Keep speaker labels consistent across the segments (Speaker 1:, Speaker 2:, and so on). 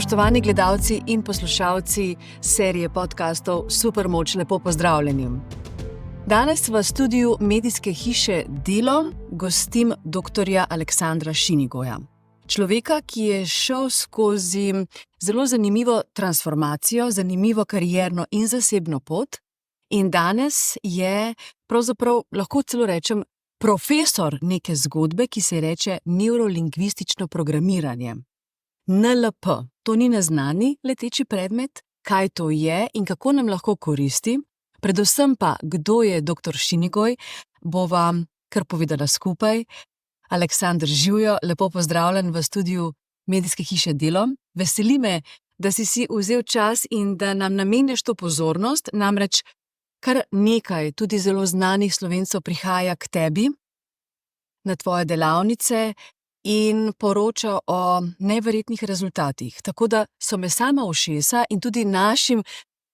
Speaker 1: Spoštovani gledalci in poslušalci serije podcastov Supermoč, lepo pozdravljeni. Danes v studiu medijske hiše Delo gostim dr. Aleksandra Šinigoja. Človeka, ki je šel skozi zelo zanimivo transformacijo, zanimivo karierno in zasebno pot in danes je pravzaprav, lahko celo rečem, profesor neke zgodbe, ki se reče neurolingvistično programiranje. NLP, to ni neznani leteči predmet, kaj to je in kako nam lahko koristi, predvsem pa, kdo je dr. Šinigoj, bova kar povedala skupaj. Aleksander, živjo, lepo pozdravljen v studiu medijske hiše Delo. Veseli me, da si vzel čas in da nam nameniš to pozornost, namreč kar nekaj tudi zelo znanih Slovencev prihaja k tebi na tvoje delavnice in poroča o neverjetnih rezultatih. Tako da so me sama ušesa in tudi našim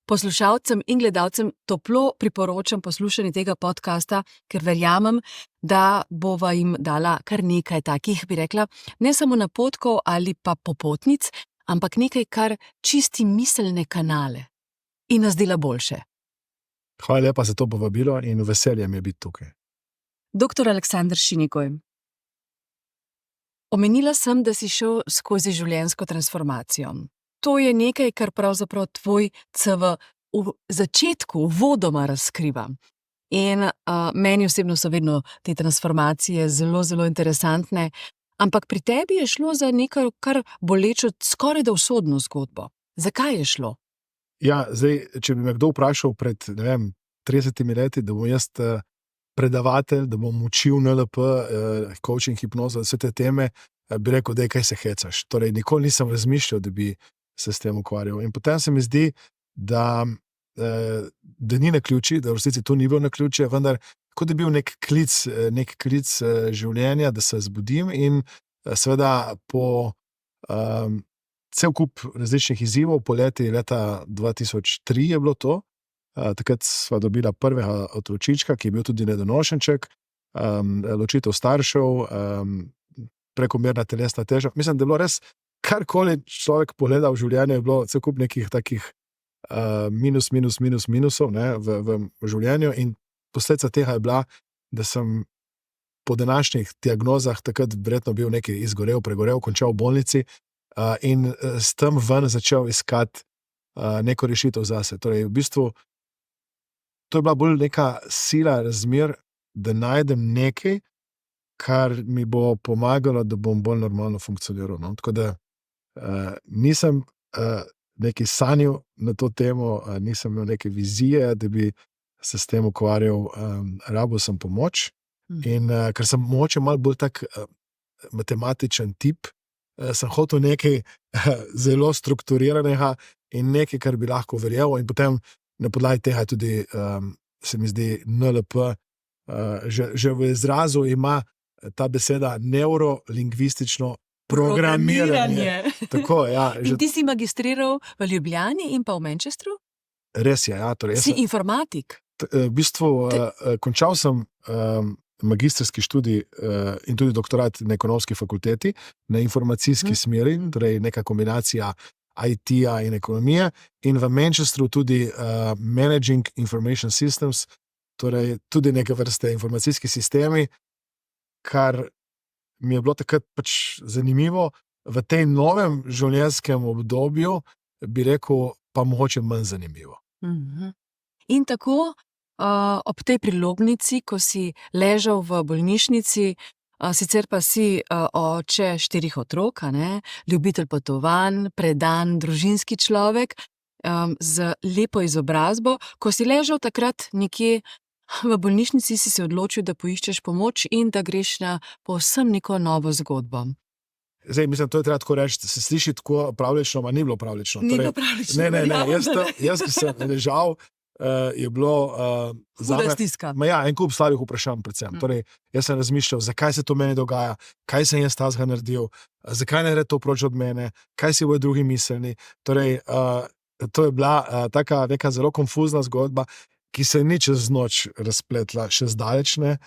Speaker 1: poslušalcem in gledalcem toplo priporočam poslušanje tega podcasta, ker verjamem, da bova jim dala kar nekaj takih, bi rekla, ne samo napotkov ali pa popotnic, ampak nekaj, kar čisti miselne kanale in nas dela boljše.
Speaker 2: Hvala lepa za to povabilo in veselje mi je biti tukaj.
Speaker 1: Dr. Aleksander Šinigoj, omenila sem, da si šel skozi življenjsko transformacijo. To je nekaj, kar pravzaprav tvoj CV v začetku, uvodoma razkriva. In meni osebno so vedno te transformacije zelo, zelo interesantne, ampak pri tebi je šlo za nekaj, kar bolečo, skoraj da usodno zgodbo. Zakaj je šlo?
Speaker 2: Ja, zdaj, če bi me kdo vprašal pred, 30 leti, da bom jaz predavatelj, da bom učil NLP, coaching, hipnozo, vse te teme, bi rekel, da je kaj se hecaš. Torej, nikoli nisem razmišljal, da bi se s tem ukvarjal. In potem se mi zdi, da ni naključje, da v resnici to ni bilo naključje, vendar kot da je bil nek klic življenja, da se zbudim in seveda po cel kup različnih izzivov, poleti leta 2003 je bilo to. Takrat sva dobila prvega otročička, ki je bil tudi nedonošenček, ločitev staršev, prekomerna telesna teža. Mislim, da je bilo res, karkoli človek pogleda v življenju, je bilo cel kup nekih takih minusov v življenju in posledica tega je bila, da sem po današnjih diagnozah takrat verjetno bil nekaj izgorel, pregorel, končal v bolnici in s tem ven začel iskati neko rešitev zase. Torej, v bistvu, to je bila bolj neka sila razmer, da najdem nekaj, kar mi bo pomagalo, da bom bolj normalno funkcioniral. No? Tako da nisem neki sanjal na to temo, nisem imel neke vizije, da bi se s tem ukvarjal, rabil sem pomoč. In ker sem mogoče malo bolj tak matematičen tip, sem hotel nekaj zelo strukturiranega in nekaj, kar bi lahko verjel, in potem na podlagi tega tudi se mi zdi NLP, že v izrazu ima ta beseda neurolingvistično programiranje. Tako, ja.
Speaker 1: In ti si magistriral v Ljubljani in pa v Manchesteru?
Speaker 2: Res je, ja. Torej,
Speaker 1: si informatik?
Speaker 2: V bistvu končal sem magistrski študij in tudi doktorat na ekonomski fakulteti, na informacijski smeri, torej neka kombinacija IT-ja in ekonomije, in v Manchesteru tudi Managing Information Systems, torej tudi neke vrste informacijski sistemi, kar mi je bilo takrat pač zanimivo. V tej novem življenjskem obdobju bi rekel, pa mogoče manj zanimivo.
Speaker 1: In tako ob tej prilognici, ko si ležal v bolnišnici, sicer pa si oče 4 otrok, ljubitelj potovanj, predan družinski človek z lepo izobrazbo, ko si ležal takrat nekje v bolnišnici, si se odločil, da poiščeš pomoč in da greš na povsem neko novo zgodbo.
Speaker 2: Zdaj, mislim, to je treba tako reči, se sliši tako pravlično, ma ni bilo pravlično.
Speaker 1: Ni bilo pravlično.
Speaker 2: Ne, jaz ki sem ležal, je bilo
Speaker 1: huda stiska.
Speaker 2: En kup slabih vprašanj predvsem. Torej, jaz sem razmišljal, zakaj se to meni dogaja, kaj sem jaz tazga naredil, zakaj ne gre to proč od mene, kaj si bojo drugi mislili. Torej, to je bila taka neka zelo konfuzna zgodba, ki se ni čez noč razpletla, še zdaleč ne.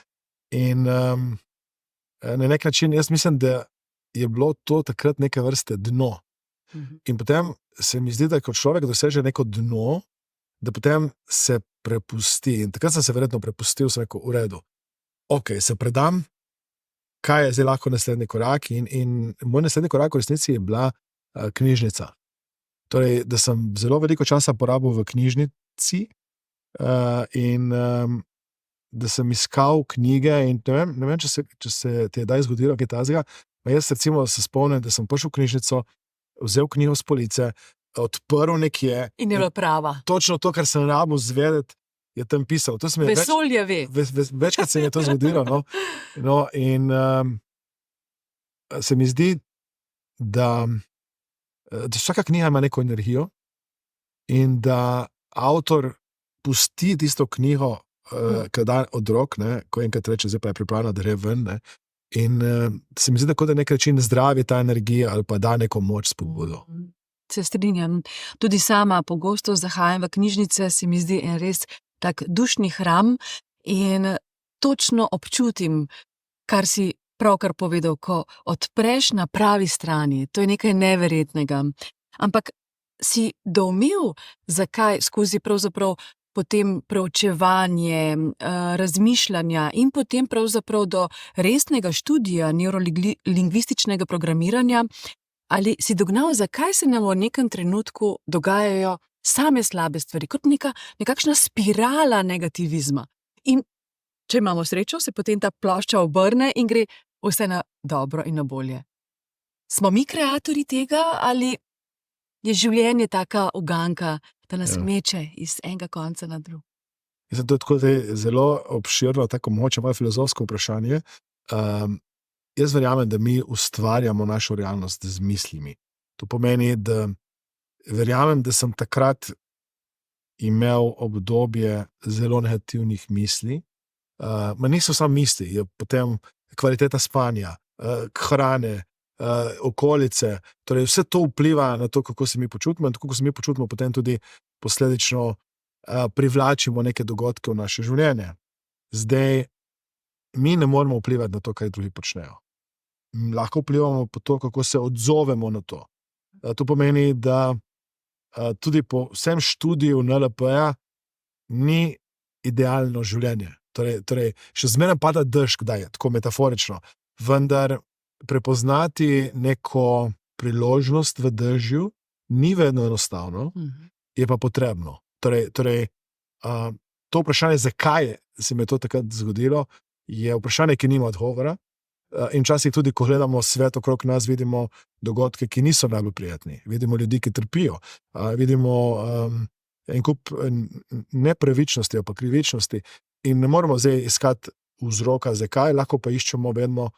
Speaker 2: In na nek način jaz mislim, da je bilo to takrat neke vrste dno. In potem se mi zdi, da ko človek doseže neko dno, da potem se prepusti. In takrat sem se verjetno prepustil, sem rekel, v redu. Ok, se predam, kaj je zdaj lahko naslednji korak. In moj naslednji korak v resnici je bila knjižnica. Torej, da sem zelo veliko časa porabil v knjižnici in da sem iskal knjige in ne vem, če se ti je daj zgodilo kaj takega. Jaz recimo se spomnim, da sem prišel v knjižnico, vzel knjigo s police, odprl nekje.
Speaker 1: In je bila prava.
Speaker 2: Točno to, kar sem rabil zvedeti, je tam pisal.
Speaker 1: Vesolje ve.
Speaker 2: Večkrat se je to zgodilo. No, in se mi zdi, da vsaka knjiga ima neko energijo in da avtor pusti tisto knjigo, ki da od rok, ko enkrat reče, zdaj pa je pripravljena, da gre ven. In se mi zdi, da nek način zdravi ta energija ali pa da neko moč spodbudo.
Speaker 1: Se strinjam. Tudi sama pogosto zahajam v knjižnice, se mi zdi en res tak dušni hram in točno občutim, kar si pravkar povedal, ko odpreš na pravi strani. To je nekaj neverjetnega. Ampak si doumel, zakaj skozi pravzaprav potem preučevanje, razmišljanja in potem pravzaprav do resnega študija neurolingvističnega programiranja, ali si dognal, zakaj se nam v nekem trenutku dogajajo same slabe stvari, kot nekakšna spirala negativizma. In če imamo srečo, se potem ta plošča obrne in gre vse na dobro in na bolje. Smo mi kreatorji tega ali je življenje taka uganka, da nas meče iz enega konca na drug?
Speaker 2: To je tako zelo obširno, tako mogoče malo filozofsko vprašanje. Jaz verjamem, da mi ustvarjamo našo realnost z mislimi. To pomeni, da verjamem, da sem takrat imel obdobje zelo negativnih misli. Niso samo misli, je potem kvaliteta spanja, hrane, okolice. Torej vse to vpliva na to, kako se mi počutimo in kako se mi počutimo, potem tudi posledično privlačimo neke dogodke v naše življenje. Zdaj, mi ne moremo vplivati na to, kaj drugi počnejo. Lahko vplivamo po to, kako se odzovemo na to. To pomeni, da tudi po vsem študiju NLP-ja ni idealno življenje. Torej, še zmeraj pada dež, kdaj je, tako metaforično. Vendar prepoznati neko priložnost v dežju ni vedno enostavno, je pa potrebno. Torej, to vprašanje, zakaj se mi je to takrat zgodilo, je vprašanje, ki nima odgovora. In včasih tudi, ko gledamo svet okrog nas, vidimo dogodke, ki niso najbolj prijetni. Vidimo ljudi, ki trpijo. Vidimo en kup nepravičnosti, pa krivičnosti. In ne moramo zdaj iskati vzroka, zakaj, lahko pa iščemo vedno,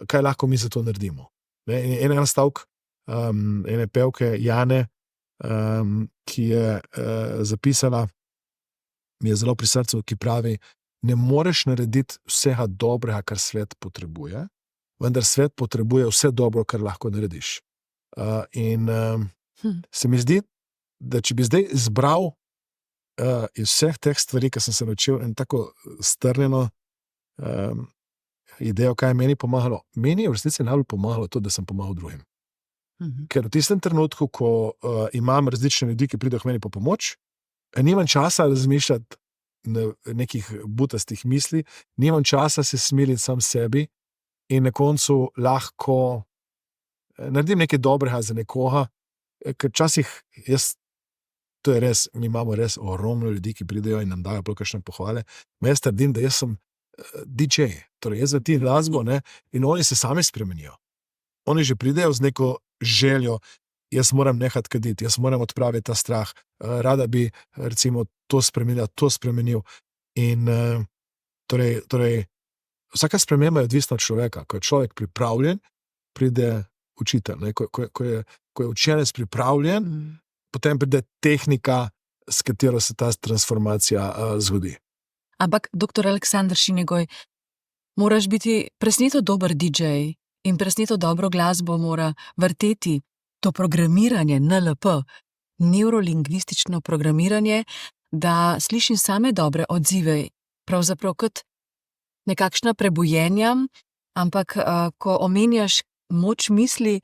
Speaker 2: kaj lahko mi za to naredimo. En stavek ene pevke Jane, ki je zapisala, mi je zelo pri srcu, ki pravi, ne moreš narediti vsega dobrega, kar svet potrebuje, vendar svet potrebuje vse dobro, kar lahko narediš. Se mi zdi, da če bi zdaj izbral iz vseh teh stvari, ki sem se naučil, en tako strnjeno idejo, kaj je meni pomagalo. Meni je v resnici najbolj pomagalo to, da sem pomagal drugim. Ker v tistem trenutku, ko imam različne ljudi, ki pridejo k meni po pomoč, nimam časa razmišljati nekih butastih misli, nimam časa se smiliti sam sebi in na koncu lahko naredim nekaj dobrega za nekoga, ker včasih to je res, mi imamo res ogromno ljudi, ki pridejo in nam dajo kakšne pohvale. Jaz trdim, da jaz sem DJ, torej jaz vrtim glasbo, in oni se sami spremenijo. Oni že pridejo z neko željo, jaz moram nehati kaditi, jaz moram odpraviti ta strah, rada bi recimo to spremenil. In torej vsaka sprememba je odvisna od človeka. Ko je človek pripravljen, pride učitelj. Ko je učenec pripravljen, potem pride tehnika, s katero se ta transformacija zgodi.
Speaker 1: Ampak, doktor Aleksander Šinigoj, moraš biti presneto dober DJ in presneto dobro glasbo mora vrteti. To programiranje, NLP, neurolingvistično programiranje, da slišim same dobre odzive, pravzaprav kot nekakšna prebujenja, ampak ko omenjaš moč misli,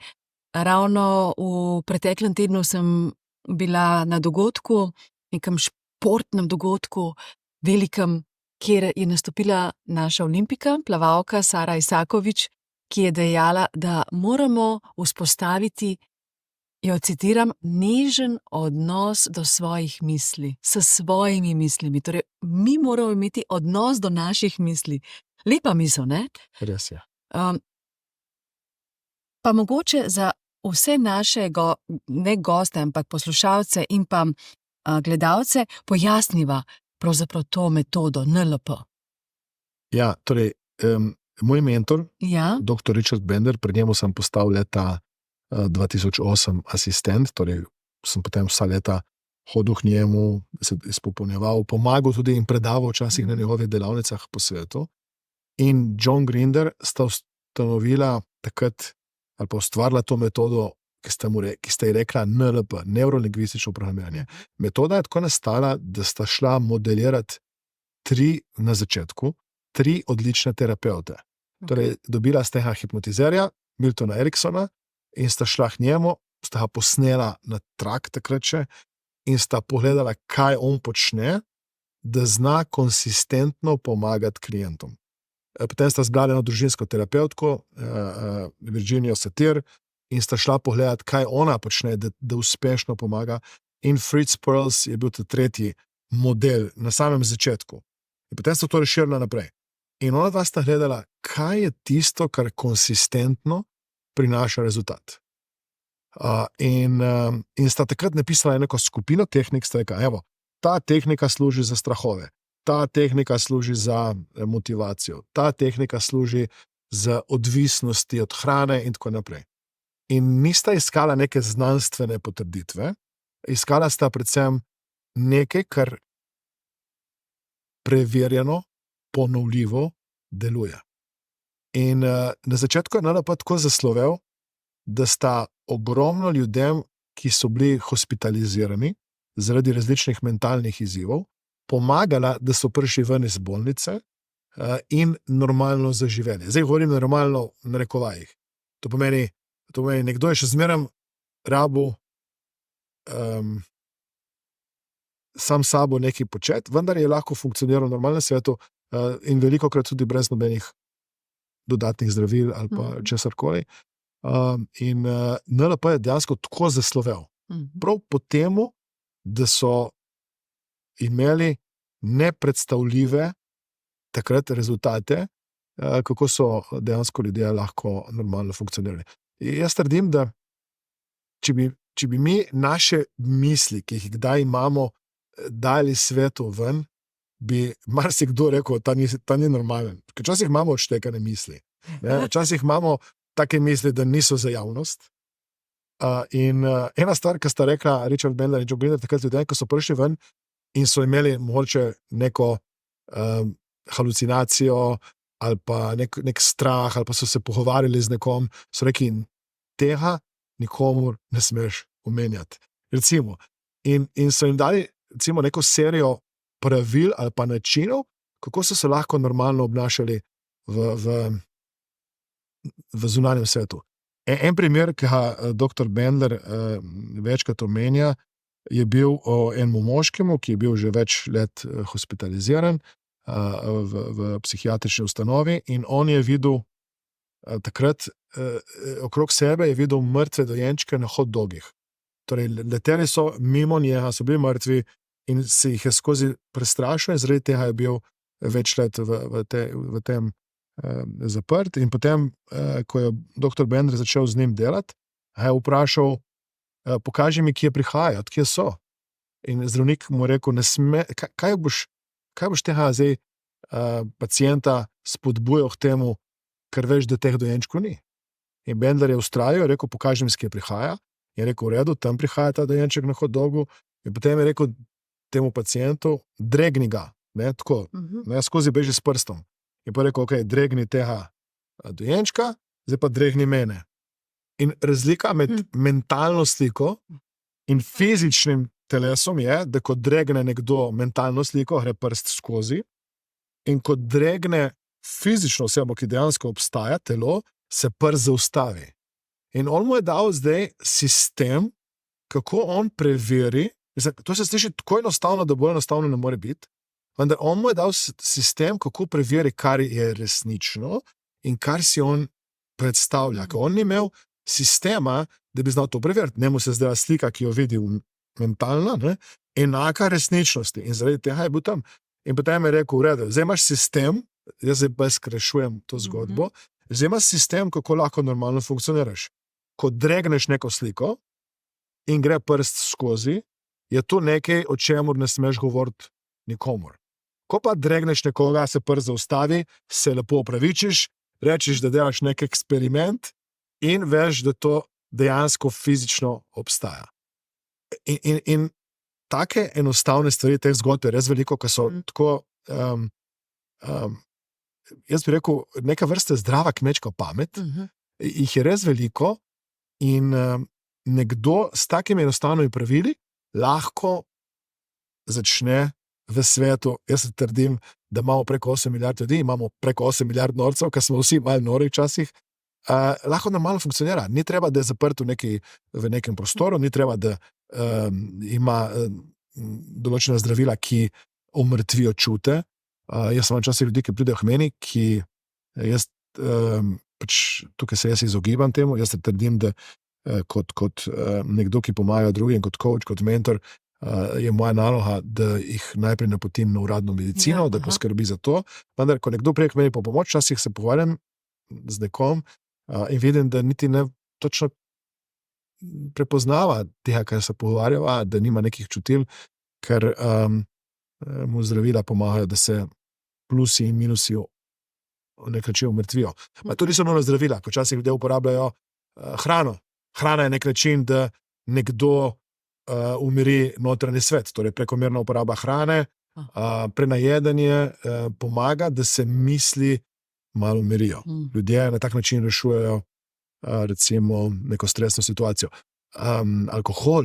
Speaker 1: ravno v preteklem tednu sem bila na dogodku, nekem športnem dogodku, velikem, kjer je nastopila naša olimpika, plavalka Sara Isakovič, ki je dejala, da moramo vzpostaviti, jo citiram, nežen odnos do svojih misli, s svojimi mislimi. Torej, mi moramo imeti odnos do naših misli. Lepa misel, ne?
Speaker 2: Res je.
Speaker 1: Pa mogoče za vse naše, ne goste, ampak poslušalce in pa gledalce, pojasniva pravzaprav to metodo NLP.
Speaker 2: Ja, torej, moj mentor,
Speaker 1: Ja?
Speaker 2: dr. Richard Bender, pred njemu sem postal leta 2008 asistent, torej sem potem vsa leta hodil k njemu, se izpopolnjeval, pomagal tudi in predaval včasih na njegovih delavnicah po svetu. In John Grinder sta ustanovila takrat, ali pa ustvarila to metodo, ki ste ji rekla NLP, neurolingvistično programiranje. Metoda je tako nastala, da sta šla modelirati na začetku tri odlične terapeute. Torej, dobila sta hipnotizerja, Miltona Eriksona, in sta šla k njemu, sta ga posnela na trak takrat še in sta pogledala, kaj on počne, da zna konsistentno pomagati klientom. Potem sta zbrala eno družinsko terapevtko, Virginijo Satir, in sta šla pogledati, kaj ona počne, da uspešno pomaga. In Fritz Perls je bil tretji model na samem začetku. In potem sta to razširila naprej. In ona dva sta gledala, kaj je tisto, kar konsistentno prinaša rezultat. In sta takrat napisala neko skupino tehnik, sta rekla, evo, ta tehnika služi za strahove, ta tehnika služi za motivacijo, ta tehnika služi za odvisnosti od hrane in tako naprej. In nista iskala neke znanstvene potrditve, iskala sta predvsem nekaj, kar preverjeno, ponovljivo deluje. In na začetku je NLP tako zaslovel, da sta ogromno ljudem, ki so bili hospitalizirani zaradi različnih mentalnih izzivov, pomagala, da so prišli ven iz bolnice in normalno zaživeli. Zdaj govorim normalno v narekovajih. To pomeni, nekdo je še zmeraj rabil sam sabo nekaj početi, vendar je lahko funkcioniral v normalnem svetu in velikokrat tudi brez nobenih dodatnih zdravil ali pa česarkoli. In NLP je dejansko tako zaslovel. Prav po temu, da so imeli nepredstavljive takrat rezultate, kako so dejansko ljudje lahko normalno funkcionirali. Jaz trdim, da če bi mi naše misli, ki jih kdaj imamo, dali svetu ven, bi marsikdo rekel, ta ni normalen. Ker včasih imamo odštekane misli. Včasih imamo take misli, da niso za javnost. In ena stvar, ki sta rekla Richard Bender in John Grinder, takrat ljudje, ko so prišli ven in so imeli mogoče neko halucinacijo ali pa nek strah, ali pa so se pogovarjali z nekom, so rekli, tega nikomur ne smeš omenjati. Recimo. In so jim dali recimo neko serijo pravil ali pa načinov, kako so se lahko normalno obnašali v zunanjem svetu. En primer, ki ga dr. Bender večkrat omenja, je bil o enemu moškemu, ki je bil že več let hospitaliziran v psihiatrični ustanovi, in on je videl takrat okrog sebe je videl mrtve dojenčke na hot dogih. Torej, leteli so mimo njega, so bili mrtvi in se jih je skozi prestrašil in zaradi tega je bil več let v tem zaprt. In potem, ko je dr. Bender začel z njim delati, je vprašal, pokaži mi, kje prihajajo, odkje so. In zdravnik mu je rekel, kaj boš tega zdaj pacienta spodbujal k temu, ker veš, da teh dojenčkov ni. In Bender je vztrajal, je rekel, pokaži mi, kje prihaja. Je rekel, v redu, tam prihaja ta dojenček na hot dogu. In potem je rekel temu pacientu, dregni ga, tako, skozi beži s prstom. In pa je rekel, ok, dregni tega dojenčka, zdaj pa dregni mene. In razlika med mentalno sliko in fizičnim telesom je, da ko dregne nekdo mentalno sliko, gre prst skozi, in ko dregne fizično osebo, ki dejansko obstaja, telo, se prst zaustavi. In on mu je dal zdaj sistem, kako on preveri, to se sliši tako enostavno, da bolj enostavno ne more biti, vendar on mu je dal sistem, kako preveri, kar je resnično in kar si on predstavlja. Ker on ni imel sistema, da bi znal to preveriti. Njemu se zdela slika, ki jo vidi mentalna, ne, enaka resničnosti. In zaradi tega je bil tam. In potem je rekel, v redu, zdaj imaš sistem, jaz zdaj pa skrajšujem to zgodbo, zdaj imaš sistem, kako lahko normalno funkcioniraš. Ko dregneš neko sliko in gre prst skozi, je to nekaj, o čemur ne smeš govoriti nikomur. Ko pa dregneš nekoga, se prst zaustavi, se lepo opravičiš, rečeš, da delaš nek eksperiment in veš, da to dejansko fizično obstaja. In take enostavne stvari teh zgodb je res veliko, ki so tako, jaz bi rekel, neka vrsta zdrava kmečka pamet, jih je res veliko in nekdo s takimi enostavnimi pravili lahko začne v svetu, jaz se trdim, da imamo preko 8 milijard ljudi, imamo preko 8 milijard norcev, ker smo vsi malo nori včasih, lahko normalno funkcionira. Ni treba, da je zaprt v nekem prostoru, ni treba, da ima določena zdravila, ki umrtvijo čute. Jaz sem včasih ljudi, ki pridejo k meni, ki jaz, pač tukaj se jaz izogibam temu, jaz se trdim, da kot nekdo, ki pomaga drugim, kot coach, kot mentor, je moja naloga, da jih najprej napotim na uradno medicino, da poskrbi za to. Vendar, ko nekdo prije k meni po pomoč, včasih se pogovarjam z nekom in vidim, da niti ne točno prepoznava tega, kar se pogovarjava, da nima nekih čutil, ker mu zdravila pomagajo, da se plusi in minusi v nek način umrtvijo. To niso nujno zdravila, včasih ljudje uporabljajo hrano. Hrana je nek način, da nekdo umiri notranji svet, torej prekomerna uporaba hrane, prenajedanje pomaga, da se misli malo umirijo. Ljudje na tak način rešujejo recimo neko stresno situacijo. Alkohol,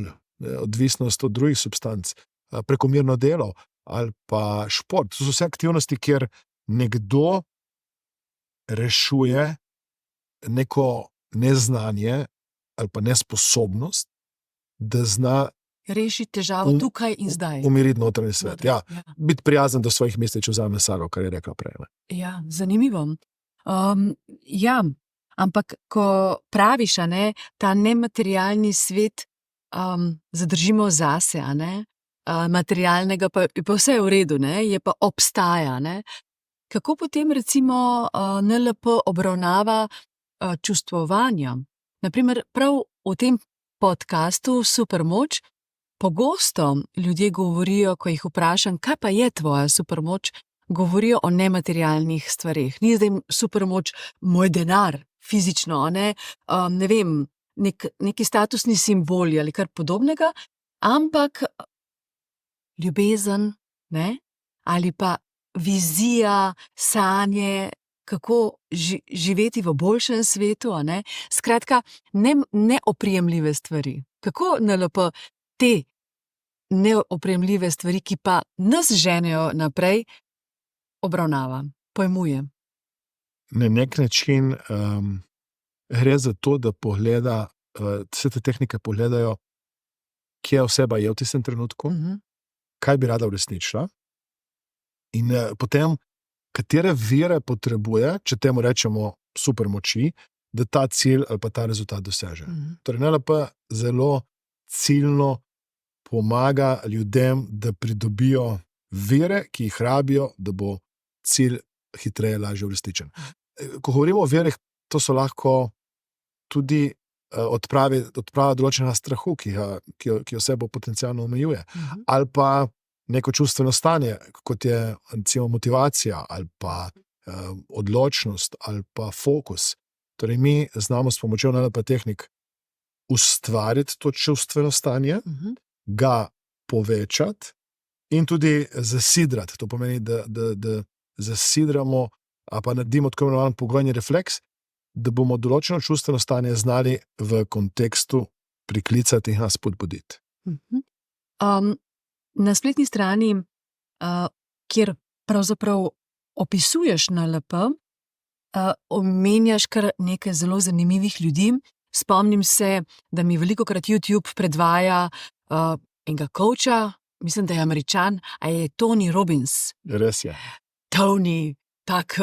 Speaker 2: odvisnost od drugih substanc, prekomerno delo ali pa šport, to so vse aktivnosti, kjer nekdo rešuje neko neznanje ali pa nesposobnost, da zna
Speaker 1: rešiti težavo tukaj in zdaj.
Speaker 2: Umiriti notranji svet. Ja. Biti prijazen do svojih misli, če vzame sago, kar je rekla prej.
Speaker 1: Ja, zanimivo. Ja, ampak ko praviš, ta nematerialni svet zadržimo zase, materialnega pa vse je v redu, je pa obstaja. Kako potem recimo NLP obravnava čustvovanja? Naprimer, prav v tem podcastu Supermoč pogosto ljudje govorijo, ko jih vprašam, kaj pa je tvoja supermoč, govorijo o nematerialnih stvareh. Ni zdaj supermoč moj denar, fizično, ne vem, neki statusni simboli ali kar podobnega, ampak ljubezen, ali pa vizija, sanje, kako živeti v boljšem svetu, Skratka, neoprijemljive stvari. Kako NLP te neoprijemljive stvari, ki pa nas ženejo naprej, obravnava, pojmuje?
Speaker 2: Na nek način gre za to, da pogleda, vse te tehnike pogledajo, kje oseba je v tistem trenutku, kaj bi rada uresničila in potem katere vire potrebuje, če temu rečemo supermoči, da ta cilj ali pa ta rezultat doseže. Torej, NLP zelo ciljno pomaga ljudem, da pridobijo vire, ki jih rabijo, da bo cilj hitreje, lažje uresničen. Ko govorimo o virih, to so lahko tudi odprava določenega strahu, ki osebo potencialno omejuje, ali pa neko čustveno stanje, kot je recimo motivacija, ali pa odločnost, ali pa fokus. Torej, mi znamo s pomočjo NLP tehnik ustvariti to čustveno stanje, ga povečati in tudi zasidrati. To pomeni, da zasidramo, ali pa naredimo tako imenovan pogojni refleks, da bomo določeno čustveno stanje znali v kontekstu priklicati in ga spodbuditi.
Speaker 1: Na spletni strani, kjer pravzaprav opisuješ NLP, omenjaš kar nekaj zelo zanimivih ljudi. Spomnim se, da mi velikokrat YouTube predvaja enega coacha, mislim, da je Američan, a je Tony Robbins.
Speaker 2: Res je.
Speaker 1: Tony, tak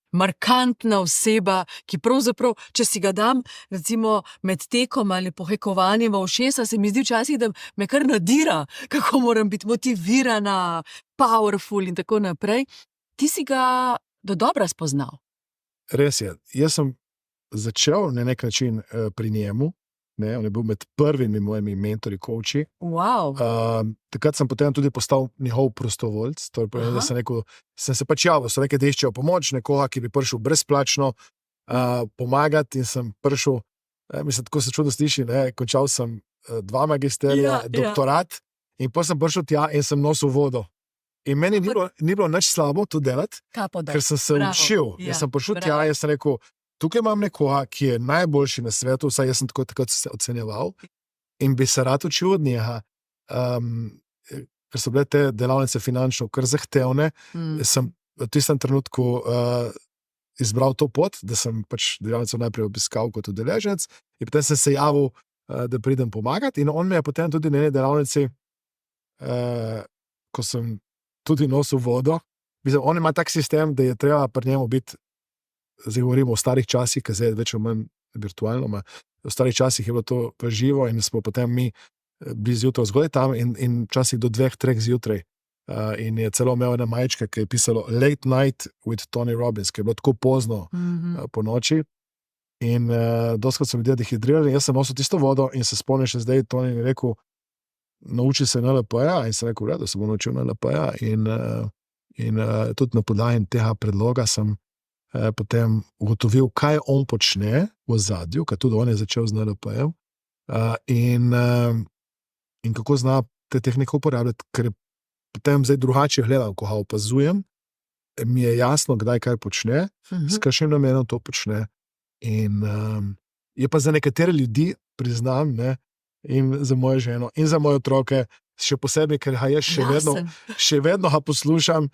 Speaker 1: markantna oseba, ki pravzaprav, če si ga dam, recimo med tekom ali pohekovanjem v ušesa, se mi zdi včasih, da me kar nadira, kako moram biti motivirana, powerful in tako naprej. Ti si ga dodobra spoznal.
Speaker 2: Res je. Jaz sem začel na nek način pri njemu. Ne, on je bil med prvimi mojimi mentori, coachi.
Speaker 1: Wow.
Speaker 2: Takrat sem potem tudi postal njihov prostovoljc. To je povedal, da sem se pač javil, so rekli, da iščejo pomoč, nekoga, ki bi prišel brezplačno pomagati, in sem prišel, mislim, tako se čudno sliši, končal sem 2 magisterija, doktorat, in potem sem prišel tja in sem nosil vodo. In meni ni bilo nič slabo to delati, ker sem se učil. Jaz sem prišel tja in sem rekel, tukaj imam nekoga, ki je najboljši na svetu, vsaj jaz sem tako takrat ocenjeval, in bi se rad učil od njega, ker so bile te delavnice finančno kar zahtevne. Sem v tistem trenutku izbral to pot, da sem pač delavnico najprej obiskal kot udeleženec, in potem sem se javil, da pridem pomagati, in on me je potem tudi na eni delavnici, ko sem tudi nosil vodo, mislim, on ima tak sistem, da je treba pri njemu biti. Zdaj govorimo o starih časih, ki zdaj je več ali manj virtualno, v starih časih je bilo to pa živo, in smo potem mi bili zjutraj zgodaj tam in včasih do 2-3 zjutraj. In je celo imel ena majčka, ki je pisalo Late Night with Tony Robbins, ki je bilo tako pozno po noči. In doskrat so ljudje dehidrirali, jaz sem nosil tisto vodo in se spomnim še zdaj, Tony je rekel, nauči se NLP-ja, in sem rekel, da se bom naučil NLP-ja, in tudi na podlagi tega predloga sem potem ugotovil, kaj on počne v ozadju, ker tudi on je začel z NLP-jem, in kako zna te tehnike uporabljati, ker potem zdaj drugače gledam, ko ga opazujem, mi je jasno, kdaj kaj počne, s kakšnim namenom to počne. In je pa za nekatere ljudi, priznam, in za mojo ženo, in za moje otroke, še posebej, ker ga jaz še vedno ga poslušam,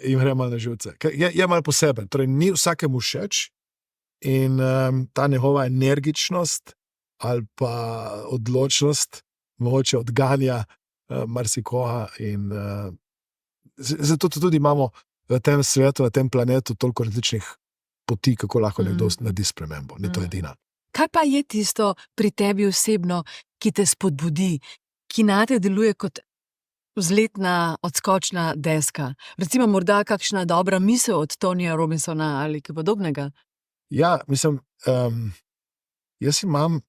Speaker 2: in gre malo na živce. Je malo poseben, torej ni vsakemu všeč, in ta njegova energičnost ali pa odločnost mogoče odganja marsikoga, in zato tudi imamo v tem svetu, na tem planetu toliko različnih poti, kako lahko nekdo naredi spremembo. Ni to edina.
Speaker 1: Kaj pa je tisto pri tebi osebno, ki te spodbudi, ki nate deluje kot vzletna odskočna deska? Recimo morda kakšna dobra misel od Tonyja Robbinsona ali kaj podobnega?
Speaker 2: Ja, mislim, jaz imam,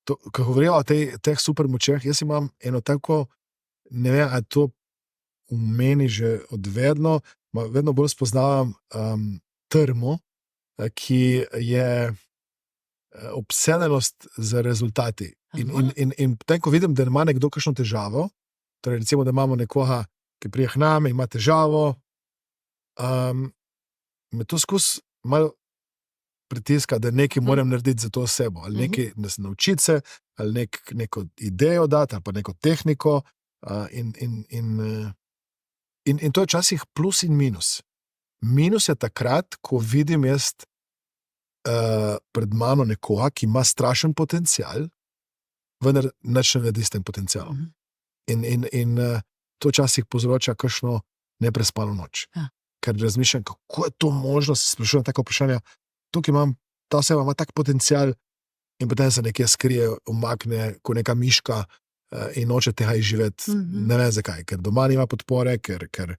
Speaker 2: ko govorijo o teh supermočeh, jaz imam eno tako, ne vem, ali to v meni že odvedno, vedno bolj spoznavam trmo, ki je obsedenost z rezultati. In potem, ko vidim, da ima nekdo kakšno težavo, torej recimo, da imamo nekoga, ki prije k nam, ima težavo, me to skozi malo pritiska, da nekaj moram narediti za to osebo, ali nekaj naučiti se, ali neko idejo dati, ali pa neko tehniko, in to je včasih plus in minus. Minus je takrat, ko vidim jaz pred mano nekoga, ki ima strašen potencial, vendar nič ne naredi s tem potencialom. In to včasih povzroča kakšno neprespano noč. Ker razmišljam, kako je to možno, se sprašujem tako vprašanje, tukaj ta oseba ima tak potencial, in potem se nekje skrije, umakne kot neka miška in noče tega izživeti. Ne vem zakaj, ker doma nima podpore, ker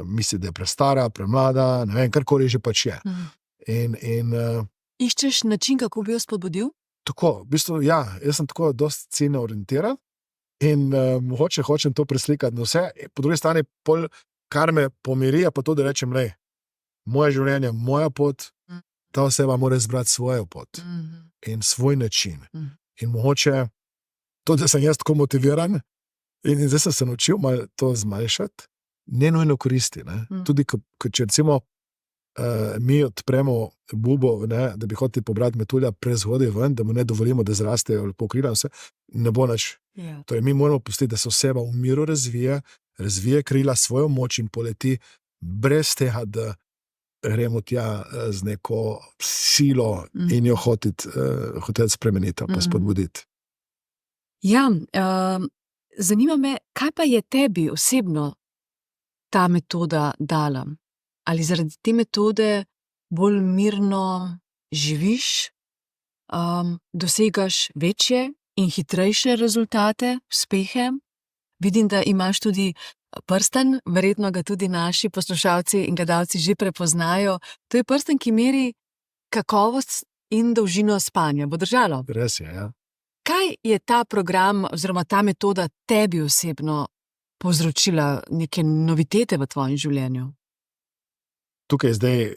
Speaker 2: misli, da je prestara, premlada, ne vem, karkoli že pač je.
Speaker 1: Iščeš način, kako bi jo spodbudil?
Speaker 2: Tako, v bistvu, ja, jaz sem tako dosti ciljno orientiran in mogoče hočem to preslikati na vse. Po drugi strani, kar me pomiri, pa to, da rečem, moje življenje, moja pot, ta oseba mora izbrati svojo pot in svoj način. In mogoče to, da sem jaz tako motiviran, in zdaj sem se naučil malo to zmanjšati, ne nujno koristi. Tudi, če recimo mi odpremo bubo, da bi hoteli pobrati metulja prezgodaj ven, da mu ne dovolimo, da zrastejo lepo krila, vse, ne bo nič. Torej, mi moramo pustiti, da se oseba v miru razvije krila, svojo moč in poleti, brez tega, da gremo tja z neko silo in jo hoteti spremeniti, pa spodbuditi.
Speaker 1: Ja, zanima me, kaj pa je tebi osebno ta metoda dala? Ali zaradi te metode bolj mirno živiš, dosegaš večje in hitrejše rezultate, uspehe? Vidim, da imaš tudi prsten, verjetno ga tudi naši poslušalci in gledalci že prepoznajo. To je prsten, ki meri kakovost in dolžino spanja. Bo držalo?
Speaker 2: Res je, ja.
Speaker 1: Kaj je ta program oziroma ta metoda tebi osebno povzročila, neke novitete v tvojem življenju?
Speaker 2: Tukaj zdaj,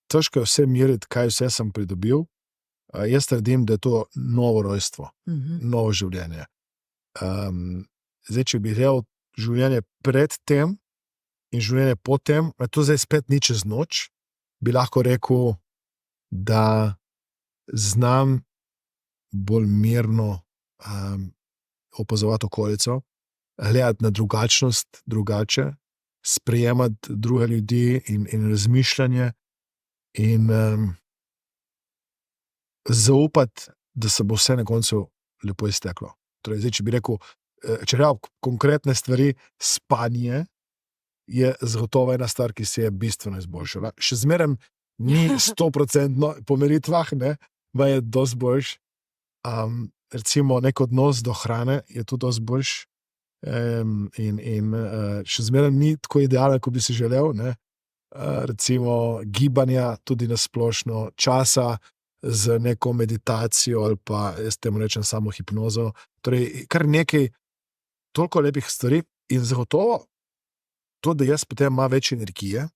Speaker 2: težko je vse meriti, kaj vse sem pridobil. Jaz trdim, da je to novo rojstvo, novo življenje. Zdaj, če bi gledal življenje pred tem in življenje po tem, to zdaj spet ni čez noč, bi lahko rekel, da znam bolj mirno opazovati okolico, gledati na drugačnost drugače, sprejemati druge ljudi in razmišljanje in zaupati, da se bo vse na koncu lepo izteklo. Torej, zdaj, če bi rekel, če gledam konkretne stvari, spanje je zagotovo ena stvar, ki se je bistveno izboljšala. Še zmeraj ni 100% po meritvah, pa je dosti boljš. Recimo, nek odnos do hrane je tudi dosti boljš. In še zmeraj ni tako idealen, kot bi si želel. Recimo, gibanja tudi na splošno, časa z neko meditacijo ali pa, jaz temu rečem, samo hipnozo. Torej, kar nekaj toliko lepih stvari in zagotovo to, da jaz potem imam več energije,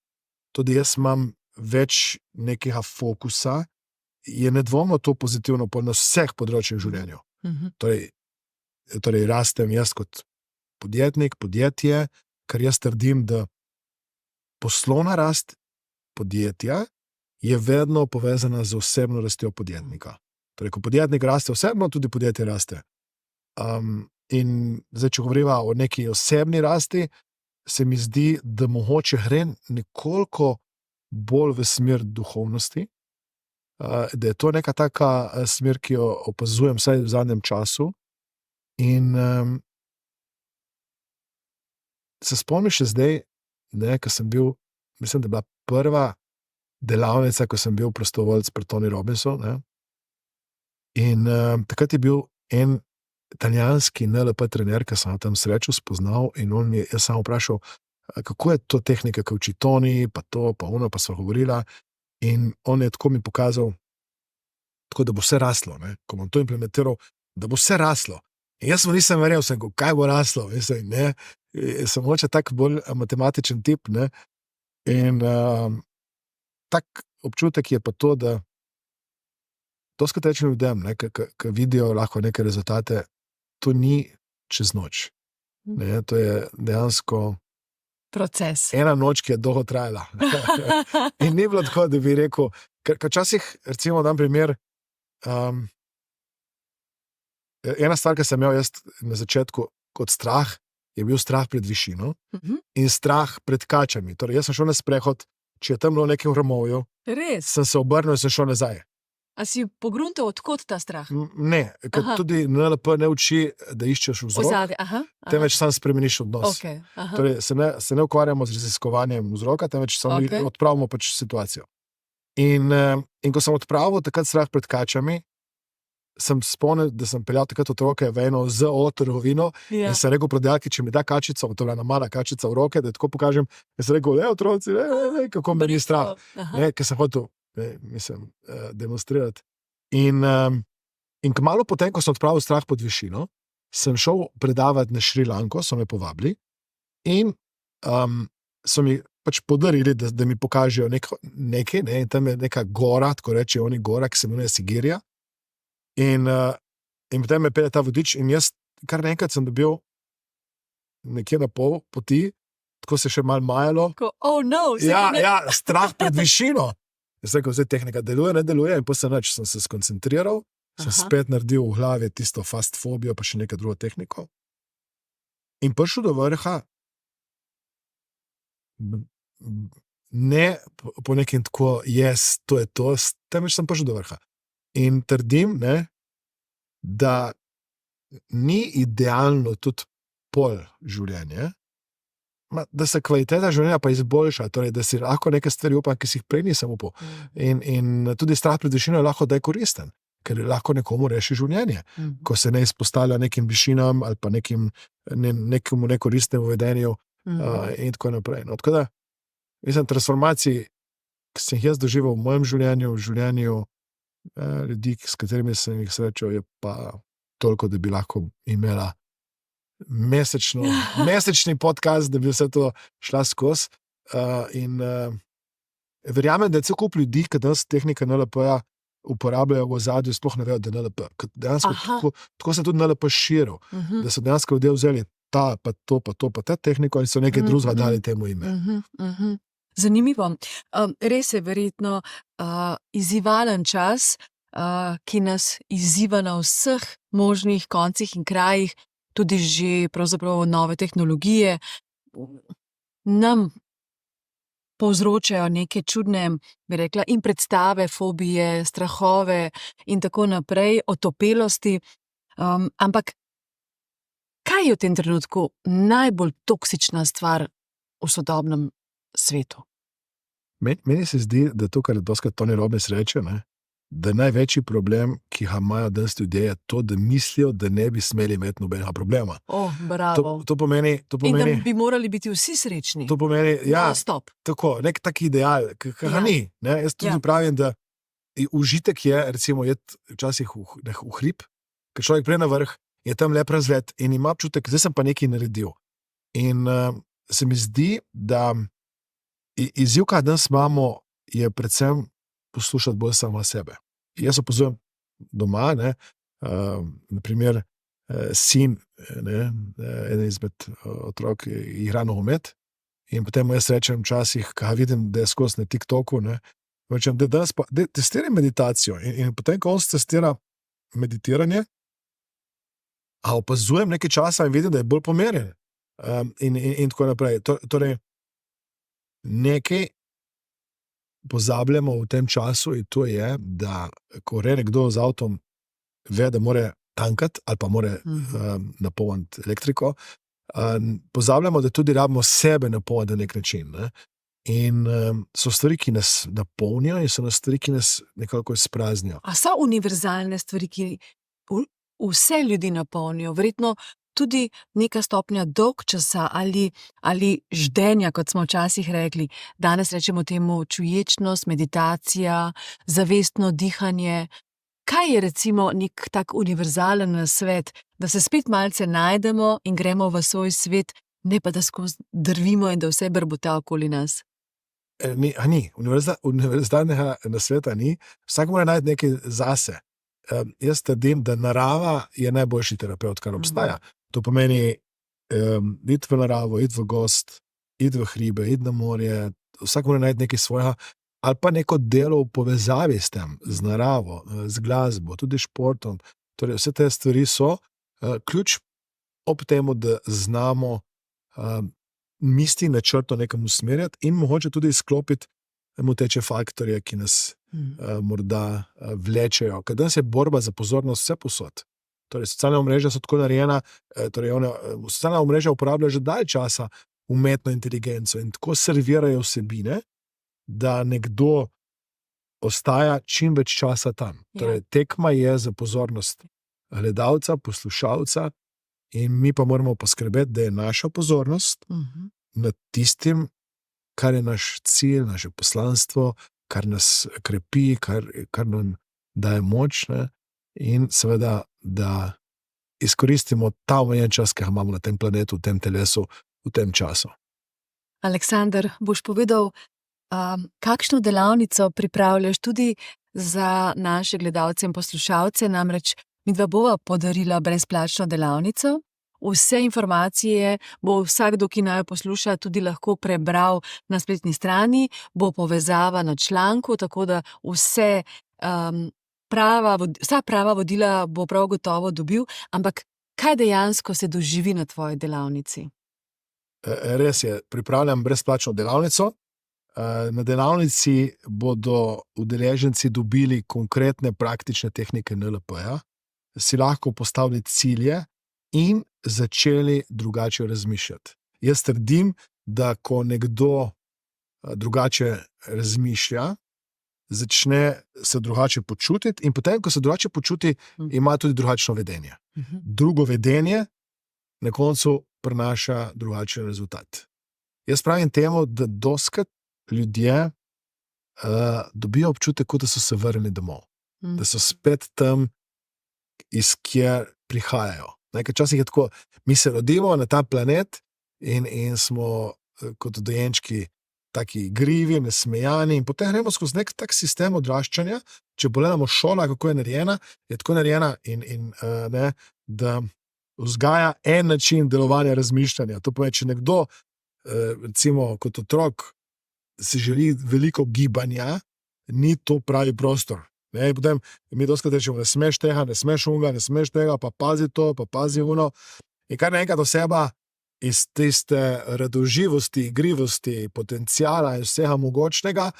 Speaker 2: to, da jaz imam več nekega fokusa, je nedvomno to pozitivno na vseh področjih življenja. Torej, rastem jaz kot podjetnik, podjetje, ker jaz trdim, da poslovna rast podjetja je vedno povezana z osebno rastjo podjetnika. Torej, ko podjetnik raste osebno, tudi podjetje raste. In zdaj, če govoriva o neki osebni rasti, se mi zdi, da mogoče gre nekoliko bolj v smer duhovnosti, da je to neka taka smer, ki jo opazujem vsaj v zadnjem času. In se spomnim še zdaj, ko sem bil, mislim, da je bila prva delavnica, ko sem bil prostovoljec pri Tony Robbinsu. In takrat je bil en italijanski NLP trener, ki sem ga tam srečal, spoznal, in on mi je samo vprašal, kako je to tehnika, ki uči Tony, pa to, pa ono, pa sva govorila. In on je tako mi pokazal, tako da bo vse raslo, ko bom to implementiral, da bo vse raslo. In jaz mu nisem verjel, kaj bo raslo, sem mogoče tak bolj matematičen tip, in tak občutek je pa to, da doskrat rečem ljudem, ki vidijo lahko neke rezultate, to ni čez noč. To je dejansko
Speaker 1: proces.
Speaker 2: Ena noč, ki je dolgo trajala. In ni bilo tako, da bi rekel, ker včasih, recimo, dam primer, ena stvar, ki sem imel jaz na začetku kot strah, je bil strah pred višino in strah pred kačami. Torej, jaz sem šel na sprehod, če je tam bilo nekaj v Romovju, sem se obrnil in sem šel nazaj.
Speaker 1: A si pogruntal, odkot ta strah?
Speaker 2: Ne, ker tudi NLP ne uči, da iščeš vzrok, temveč sam spremeniš odnos. Torej, se ne ukvarjamo z raziskovanjem vzroka, temveč samo odpravimo pač situacijo. In ko sem odpravil takrat strah pred kačami, sem spomnil, da sem peljal takrat otroke v eno ZO trgovino in sem rekel prodajalki, če mi da kačica, to je ena mala kačica v roke, da tako pokažem, in sem rekel, otroci, kako me ni strah. Ker sem hotel demonstrirati. In kmalu potem, ko sem odpravil strah pod višino, sem šel predavati na Šrilanko, so me povabili in so mi pač podarili, da mi pokažejo nekaj, in tam je neka gora, tako reče oni gora, ki se imenuje Sigirija. In potem me pelje ta vodič in jaz kar nekaj sem dobil nekje na pol poti, tako se še malo majalo. Ja, strah pred višino. Jaz rekel, zdaj tehnika deluje, ne deluje, in potem sem se skoncentriral, sem spet naredil v glavi tisto fast fobijo, pa še nekaj drugo tehniko. In prišel do vrha, ne po nekem tako, to je to, temveč sem prišel do vrha. In trdim, ne, da ni idealno tudi pol življenje, da se kvaliteta življenja pa izboljša, torej, da si lahko neke stvari upam, ki si jih prej nisem upal. In tudi strah pred višino je lahko, da je koristen, ker lahko nekomu reši življenje, ko se ne izpostavlja nekim višinam ali pa nekemu nekoristnemu vedenju in tako naprej. No, tako da, mislim, transformacij, ki sem jih jaz doživel v mojem življenju, v življenju ljudi, s katerimi sem jih srečal, je pa toliko, da bi lahko imela mesečni podcast, da bi vse to šla skozi. Verjamem, da je cel kup ljudi, ki danes tehnike NLP-ja uporabljajo v ozadju, sploh ne vejo, da je NLP. Dejansko tako se tudi NLP širil, da so dejansko ljudje vzeli pa ta tehniko in so nekaj drugega dali temu ime.
Speaker 1: Zanimivo. Res je verjetno izzivalen čas, ki nas izziva na vseh možnih koncih in krajih, tudi že pravzaprav nove tehnologije, nam povzročajo neke čudne, bi rekla, in predstave, fobije, strahove in tako naprej, otopelosti. Ampak kaj je v tem trenutku najbolj toksična stvar v sodobnem svetu?
Speaker 2: Meni se zdi, da to, kar doskrat Tony Robbins reče, ne, da največji problem, ki ga imajo danes ljudje, je to, da mislijo, da ne bi smeli imeti nobenega problema.
Speaker 1: Bravo.
Speaker 2: To pomeni,
Speaker 1: in da bi morali biti vsi srečni.
Speaker 2: To pomeni, ja,
Speaker 1: stop.
Speaker 2: Tako, nek tak ideal, ki ga ni. Ne? Jaz tudi pravim, da užitek je, recimo, včasih v hrib, ker človek pride na vrh, je tam lep razgled in ima občutek, zdaj sem pa nekaj naredil. In se mi zdi, da izziv, kaj danes imamo, je predvsem poslušati bolj samo sebe. Jaz opazujem doma, naprimer, sin, eden izmed otrok igra nogomet in potem jaz rečem včasih, kaj vidim, da je skozi na TikToku, rečem, da danes pa testiraj meditacijo in potem, ko on testira meditiranje, a opazujem nekaj časa in vidim, da je bolj pomerjen in tako naprej. Torej, nekaj pozabljamo v tem času in to je, da ko gre nekdo z avtom, ve, da mora tankati ali pa mora napolniti elektriko, pozabljamo, da tudi rabimo sebe napolniti na nek način. Ne? In so stvari, ki nas napolnijo in so stvari, ki nas nekako izpraznijo.
Speaker 1: A so univerzalne stvari, ki vse ljudi napolnijo? Verjetno tudi neka stopnja dolgčasa ali ždenja, kot smo včasih rekli. Danes rečemo temu čuječnost, meditacija, zavestno dihanje. Kaj je recimo nek tak univerzalen nasvet, da se spet malce najdemo in gremo v svoj svet, ne pa da skozi drvimo in da vse brbota okoli nas?
Speaker 2: Ni. Univerzalnega nasveta ni. Vsak mora najti nekaj zase. Jaz trdim, da narava je najboljši terapeut, kar obstaja. To pomeni iti v naravo, iti v gost, iti v hribe, iti na morje. Vsak mora najti nekaj svojega ali pa neko delo v povezavi s tem, z naravo, z glasbo, tudi športom. Torej, vse te stvari so ključ ob temu, da znamo misli načrtno nekam usmerjati in mogoče tudi izklopiti moteče faktorje, ki nas morda vlečejo. Ker danes je borba za pozornost vse posod. Torej, socialna omrežja so tako narejena, socialna omrežja uporabljajo že dalj časa umetno inteligenco in tako servirajo vsebine, da nekdo ostaja čim več časa tam. Torej, tekma je za pozornost gledalca, poslušalca in mi pa moramo poskrbeti, da je naša pozornost nad tistim, kar je naš cilj, naše poslanstvo, kar nas krepi, kar nam daje moč, ne? In seveda, da izkoristimo ta omejen čas, ki ga imamo na tem planetu, v tem telesu, v tem času.
Speaker 1: Aleksander, boš povedal, kakšno delavnico pripravljaš tudi za naše gledalce in poslušalce, namreč midva bova podarila brezplačno delavnico. Vse informacije bo vsakdo, ki naj posluša, tudi lahko prebral na spletni strani, bo povezava na članku, tako da vsa prava vodila bo prav gotovo dobil, ampak kaj dejansko se doživi na tvoji delavnici?
Speaker 2: Res je, pripravljam brezplačno delavnico, Na delavnici bodo udeleženci dobili konkretne praktične tehnike NLP-ja, si lahko postavili cilje in začeli drugače razmišljati. Jaz trdim, da ko nekdo drugače razmišlja, začne se drugače počutiti in potem, ko se drugače počuti, ima tudi drugačno vedenje. Drugo vedenje na koncu prinaša drugačen rezultat. Jaz pravim temu, da doskrat ljudje dobijo občutek, kot da so se vrnili domov. Da so spet tam, iz kjer prihajajo. Včasih je tako, mi se rodimo na ta planet in smo kot dojenčki taki igrivi, nasmejani in potem gremo skozi nek tak sistem odraščanja. Če pogledamo šola, kako je narejena, je tako narejena da vzgaja en način delovanja, razmišljanja. To pomeni, če nekdo, recimo kot otrok, si želi veliko gibanja, ni to pravi prostor. Potem mi doskrat rečemo, ne smeš tega, ne smeš unga, ne smeš tega, pa pazi to, pa pazi uno. In kar naenkrat oseba iz tiste radoživosti, igrivosti, potencijala in vsega mogočnega,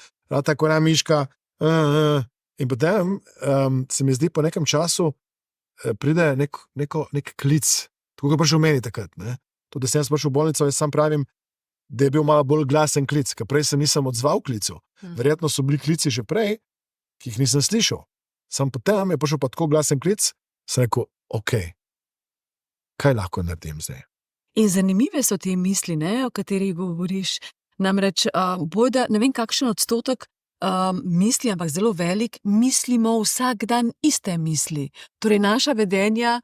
Speaker 2: tako ena miška. In potem se mi zdi, po nekem času pride nek klic, tako kot prišel meni takrat. To, da sem jaz prišel v bolnico, jaz sam pravim, da je bil malo bolj glasen klic, ker prej se nisem odzval klicu. Verjetno so bili klici že prej, ki jih nisem slišal. Sam potem je prišel pa tako glasen klic, sem rekel, ok, kaj lahko naredim zdaj?
Speaker 1: In zanimive so te misli, o katerih govoriš. Namreč, bojda, ne vem kakšen odstotek misli, ampak zelo velik, mislimo vsak dan iste misli. Torej, naša vedenja,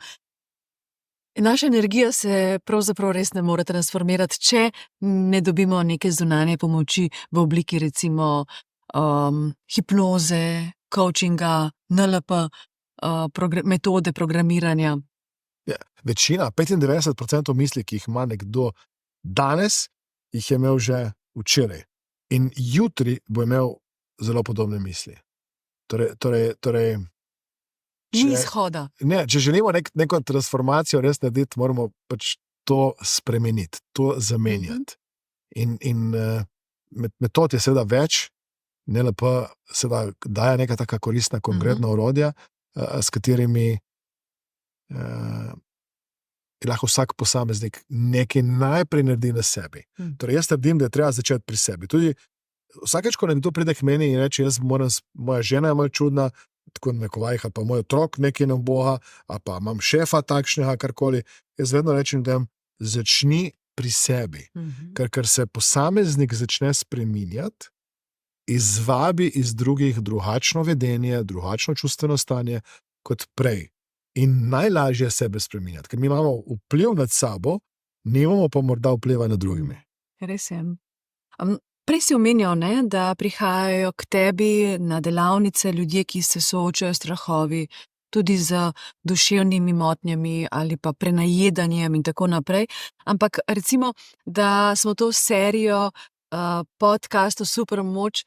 Speaker 1: naša energija se pravzaprav res ne more transformirati, če ne dobimo neke zunanje pomoči v obliki recimo hipnoze, coachinga, NLP, metode programiranja.
Speaker 2: Ja, večina, 95% misli, ki jih ima nekdo danes, jih je imel že včeraj. In jutri bo imel zelo podobne misli. Torej,
Speaker 1: Ni izhoda.
Speaker 2: Če želimo neko transformacijo res narediti, moramo pač to spremeniti, to zamenjati. In metod je seveda več, NLP seveda daje neka taka koristna, konkretna orodja, s katerimi lahko vsak posameznik nekaj najprej naredi na sebi. Torej, jaz trdim, da je treba začeti pri sebi. Tudi vsakeč, ko nekdo pride k meni in reče, moja žena je malo čudna, tako nekovajih, ali pa moj otrok nekaj ne boha, ali pa imam šefa takšnega, karkoli, jaz vedno rečem, da začni pri sebi. Ker se posameznik začne spreminjati, izvabi iz drugih drugačno vedenje, drugačno čustveno stanje kot prej. In najlažje sebe spreminjati, ker mi imamo vpliv nad sabo, nimamo pa morda vpliva nad drugimi.
Speaker 1: Res je. Prej si omenjal, da prihajajo k tebi na delavnice ljudje, ki se soočajo s strahovi, tudi z duševnimi motnjami ali pa prenajedanjem in tako naprej. Ampak recimo, da smo to serijo podcastov Supermoč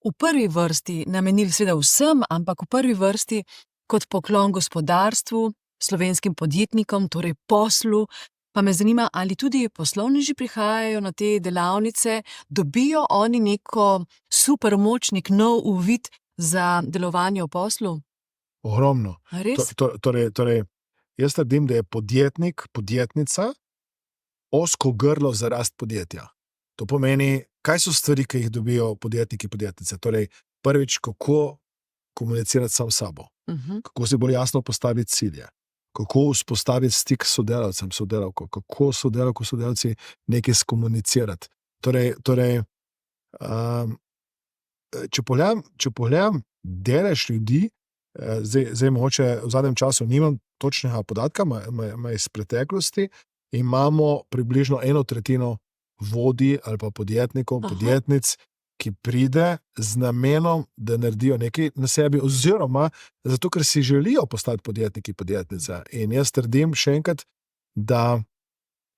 Speaker 1: v prvi vrsti namenili seveda vsem, ampak v prvi vrsti kot poklon gospodarstvu, slovenskim podjetnikom, torej poslu. Pa me zanima, ali tudi poslovneži prihajajo na te delavnice, dobijo oni neko super moč, nek nov uvid za delovanje v poslu?
Speaker 2: Ogromno.
Speaker 1: Res?
Speaker 2: Torej, jaz trdim, da je podjetnik, podjetnica ozko grlo za rast podjetja. To pomeni, kaj so stvari, ki jih dobijo podjetniki, podjetnice. Torej, prvič, kako komunicirati sam s sabo. Kako si bolj jasno postaviti cilje. Kako vzpostaviti stik s sodelavcem, sodelavko, kako sodelavko, sodelavci nekaj skomunicirati. Torej, če pogledam delež ljudi, zdaj mogoče v zadnjem času nimam točnega podatka, iz preteklosti, imamo približno 1/3 vodij ali pa podjetnikov, podjetnic, ki pride z namenom, da naredijo nekaj na sebi, oziroma zato, ker si želijo postati podjetniki, podjetnica. In jaz trdim še enkrat, da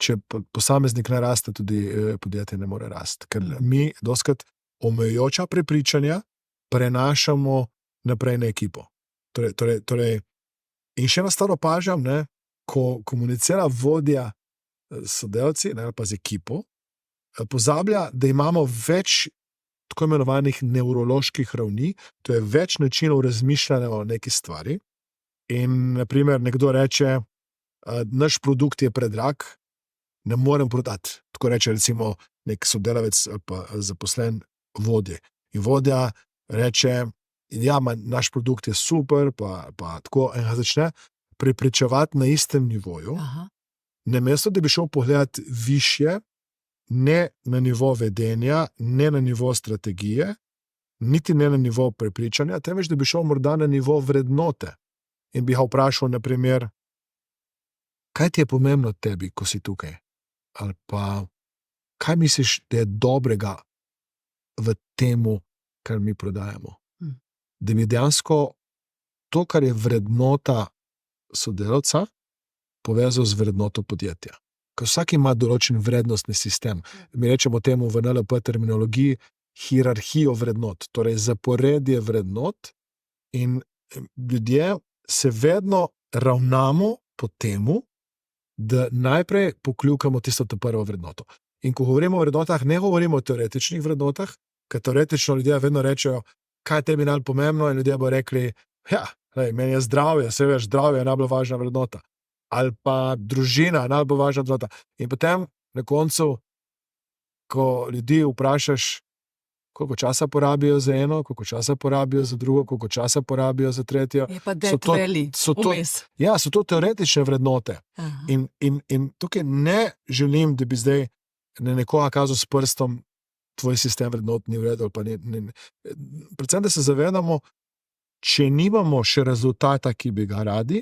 Speaker 2: če posameznik ne raste, tudi podjetje ne more rasti. Ker mi doskrat omejujoča prepričanja prenašamo naprej na ekipo. Torej, in še eno stvar opažam, ko komunicira vodja s sodelavci, ali pa z ekipo, pozablja, da imamo več tako imenovanih nevroloških ravni, to je več načinov razmišljanja o neki stvari. In, naprimer, nekdo reče, naš produkt je predrag, ne morem prodati. Tako reče, recimo, nek sodelavec ali pa zaposlen vodje. In vodja reče, ja, naš produkt je super, pa tako, in ga začne prepričevati na istem nivoju.
Speaker 1: Aha.
Speaker 2: Namesto da bi šel pogledati višje, ne na nivo vedenja, ne na nivo strategije, niti ne na nivo prepričanja, temveč da bi šel morda na nivo vrednote. In bi ga vprašal, naprimer, kaj ti je pomembno tebi, ko si tukaj? Ali pa, kaj misliš, da je dobrega v temu, kar mi prodajamo? Da bi dejansko to, kar je vrednota sodelavca, povezal z vrednoto podjetja. Ker vsak ima določen vrednostni sistem. Mi rečemo temu v NLP terminologiji hierarhijo vrednot, torej zaporedje vrednot, in ljudje se vedno ravnamo po temu, da najprej pokljukamo tisto prvo vrednoto. In ko govorimo o vrednotah, ne govorimo o teoretičnih vrednotah, ker teoretično ljudje vedno rečejo, kaj je tebi najbolj pomembno, in ljudje bo rekli, ja, meni je zdravje, se veš, zdravje je najbolj važna vrednota. Ali pa družina je najbolj važna vrednota. In potem na koncu, ko ljudi vprašaš, koliko časa porabijo za eno, koliko časa porabijo za drugo, koliko časa porabijo za tretjo.
Speaker 1: Je pa detveli, vmes.
Speaker 2: Ja, so to teoretične vrednote. In tukaj ne želim, da bi zdaj na nekoga kazal s prstom, tvoj sistem vrednot ni v redu. Predvsem, da se zavedamo, če nimamo še rezultata, ki bi ga radi,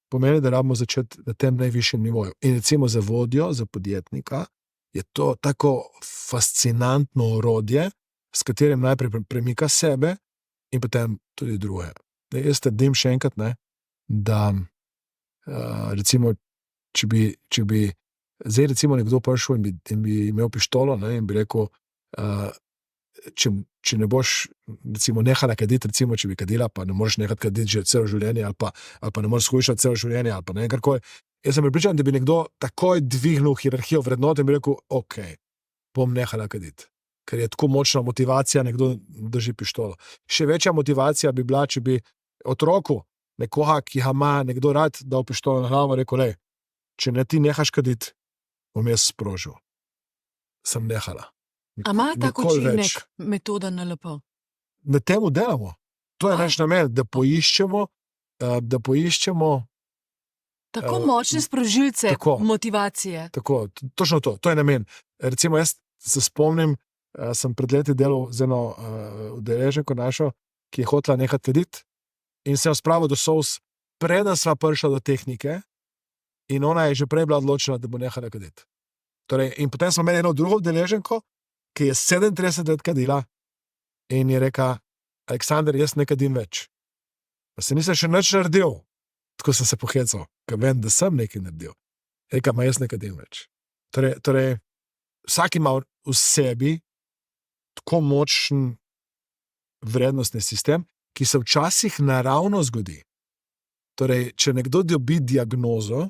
Speaker 2: pomeni, da rabimo začeti na tem najvišjem nivoju. In recimo za vodjo, za podjetnika, je to tako fascinantno orodje, s katerim najprej premika sebe in potem tudi druge. Jaz trdim še enkrat, da recimo, če bi zdaj recimo nekdo prišel in bi imel pištolo, in bi rekel, če ne boš recimo nehala kaditi, recimo, če bi kadila, pa ne moreš nehati kaditi že celo življenje, ali pa ne moreš shujšati celo življenje, ali pa ne karkoli. Jaz sem pripričan, da bi nekdo takoj dvignil hierarhijo vrednot in bi rekel, ok, bom nehala kaditi. Ker je tako močna motivacija, nekdo drži pištolo. Še večja motivacija bi bila, če bi otroku, nekoga, ki ga ima nekdo rad, dal pištolo na glavo, rekel, če ne ti nehaš kaditi, bom jaz sprožil. Sem nehala.
Speaker 1: A ima tako učinek metoda NLP?
Speaker 2: Na temu delamo. To je naš namen, da poiščemo
Speaker 1: tako močne sprožilce motivacije.
Speaker 2: Tako, točno to je namen. Recimo, jaz se spomnim, sem pred leti delal z eno udeleženko našo, ki je hotela nehati kaditi, in sem jo spravil do solz, preden sva prišla do tehnike, in ona je že prej bila odločena, da bo nehala kaditi. Torej, in potem smo imeli eno drugo udeleženko, ki je 37 let kadila, in je rekla, Aleksander, jaz ne kadim več. Pa se nisem še nič naredil. Tako sem se pohecal, ker vem, da sem nekaj naredil. Rekla, ma jaz ne kadim več. Torej, vsak ima v sebi tako močen vrednostni sistem, ki se včasih naravno zgodi. Torej, če nekdo dobi diagnozo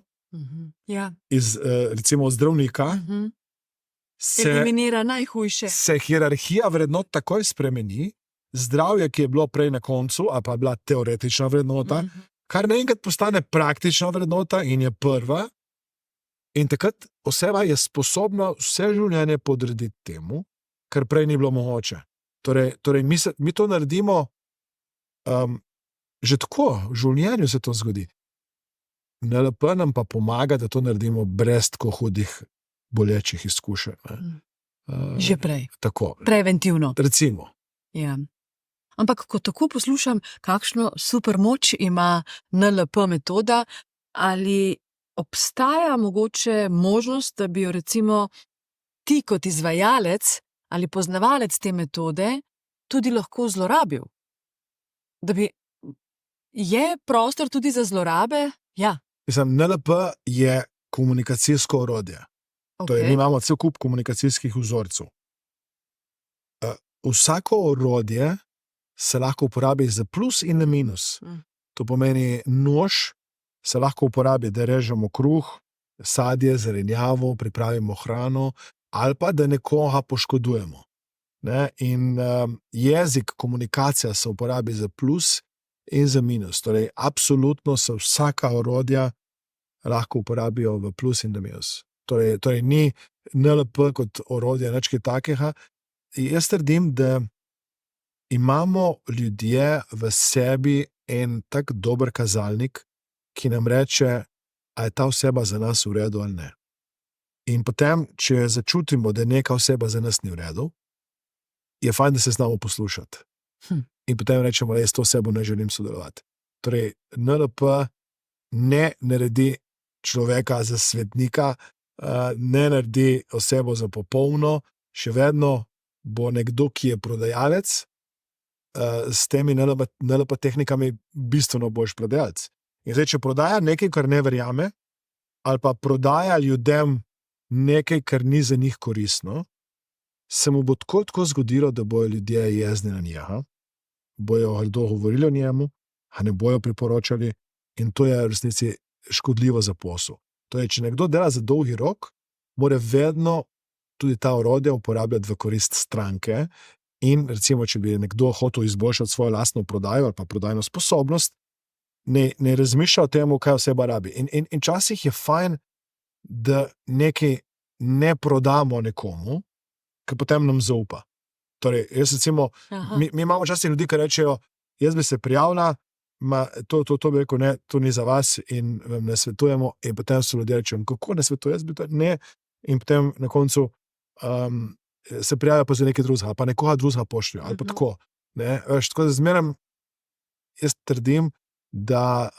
Speaker 2: iz, recimo, zdravnika,
Speaker 1: eliminira najhujše.
Speaker 2: Se hierarhija vrednot takoj spremeni, zdravje, ki je bilo prej na koncu, a pa je bila teoretična vrednota, kar naenkrat postane praktična vrednota in je prva, in takrat oseba je sposobna vse življenje podrediti temu, kar prej ni bilo mogoče. Torej mi to naredimo že tako, v življenju se to zgodi. NLP nam pa pomaga, da to naredimo brez tako hudih bolečih izkušenj.
Speaker 1: Že prej.
Speaker 2: Tako.
Speaker 1: Preventivno.
Speaker 2: Recimo.
Speaker 1: Ja. Ampak, ko tako poslušam, kakšno super moč ima NLP metoda, ali obstaja mogoče možnost, da bi jo recimo ti kot izvajalec ali poznavalec te metode tudi lahko zlorabil? Da bi je prostor tudi za zlorabe? Ja.
Speaker 2: Mislim, NLP je komunikacijsko orodje. Torej, mi imamo cel kup komunikacijskih vzorcev. Vsako orodje se lahko uporabi za plus in na minus. To pomeni, nož se lahko uporabi, da režemo kruh, sadje, zelenjavo, pripravimo hrano, ali pa da nekoga poškodujemo. Ne? In jezik, komunikacija se uporabi za plus in za minus. Torej, absolutno se vsaka orodja lahko uporabijo v plus in v minus. Torej ni NLP kot orodje nič kaj takega. Jaz trdim, da imamo ljudje v sebi en tak dober kazalnik, ki nam reče, a je ta oseba za nas v redu ali ne. In potem, če začutimo, da neka oseba za nas ni v redu, je fajn, da se znamo poslušati. In potem rečemo, da s to osebo ne želim sodelovati. Torej, NLP ne naredi človeka za svetnika, ne naredi osebo za popolno, še vedno bo nekdo, ki je prodajalec, s temi NLP tehnikami bistveno boljši prodajalec. In zdaj, če prodaja nekaj, kar ne verjame, ali pa prodaja ljudem nekaj, kar ni za njih koristno, se mu bo tako zgodilo, da bojo ljudje jezni na njega, bojo kdo govorili o njemu, a ne bojo priporočali, in to je v resnici škodljivo za posel. To je, če nekdo dela za dolgi rok, mora vedno tudi ta orodja uporabljati v korist stranke. In recimo, če bi nekdo hotel izboljšati svojo lastno prodajo ali pa prodajno sposobnost, ne razmišlja o tem, kaj oseba rabi. In včasih je fajn, da nekaj ne prodamo nekomu, ker potem nam zaupa. Torej, jaz recimo, mi imamo včasih ljudi, ki rečejo, jaz bi se prijavila, to bi rekel, ne, to ni za vas in vam ne svetujemo, in potem so ljudje rečejo, kako ne svetuje, jaz bi to, ne, in potem na koncu se prijavijo pa za nekaj drugega, pa nekoga drugega pošljajo, ali pa tako. Ne? Tako da zmeraj jaz trdim, da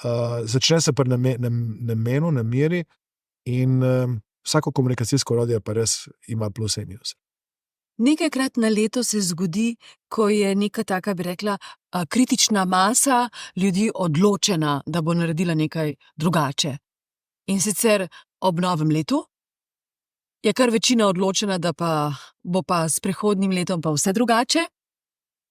Speaker 2: začne se pri namenu, nameri in vsako komunikacijsko orodje pa res ima pluse in minuse.
Speaker 1: Nekajkrat na leto se zgodi, ko je neka taka, bi rekla, kritična masa ljudi odločena, da bo naredila nekaj drugače. In sicer ob novem letu je kar večina odločena, da pa bo pa s prihodnjim letom pa vse drugače,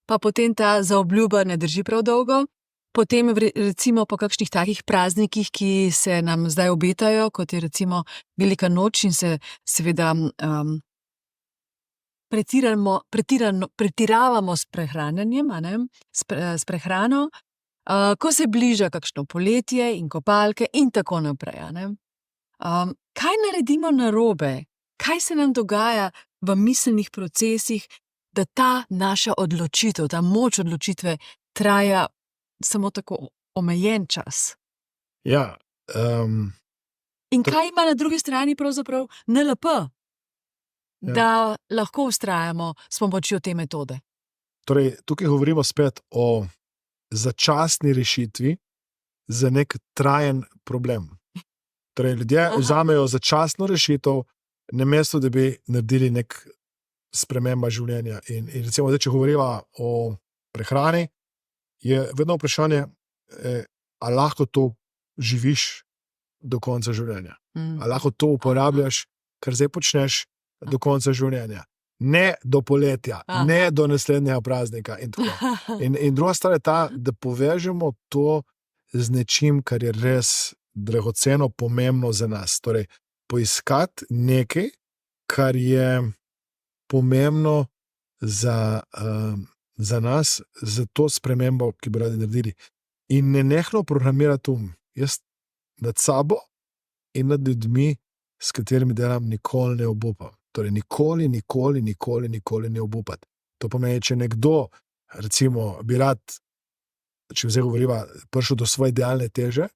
Speaker 1: pa potem ta zaobljuba ne drži prav dolgo. Potem recimo po kakšnih takih praznikih, ki se nam zdaj obetajo, kot je recimo Velika noč in se seveda pretiravamo s prehranjanjem, s prehrano, ko se bliža kakšno poletje in kopalke in tako naprej. Kaj naredimo narobe? Kaj se nam dogaja v miselnih procesih, da ta naša odločitev, ta moč odločitve traja samo tako omejen čas?
Speaker 2: Ja.
Speaker 1: In kaj ima na drugi strani pravzaprav NLP, da lahko vztrajamo s pomočjo te metode?
Speaker 2: Torej, tukaj govorimo spet o začasni rešitvi za nek trajen problem. Torej, ljudje vzamejo začasno rešitev, namesto da bi naredili nek sprememba življenja. In recimo, če govorimo o prehrani, je vedno vprašanje, ali lahko to živiš do konca življenja. Ali lahko to uporabljaš, kar zdaj počneš, do konca življenja. Ne do poletja, ne do naslednjega praznika. In druga stvar je ta, da povežemo to z nečim, kar je res dragoceno, pomembno za nas. Torej, poiskati nekaj, kar je pomembno za nas, za to spremembo, ki bi radi naredili. In nenehno programirati jaz nad sabo in nad ljudmi, s katerimi delam, nikoli ne obupam. Torej, nikoli ne obupati. To pomeni, če nekdo, recimo, bi rad, če zdaj govoriva, prišel do svoje idealne teže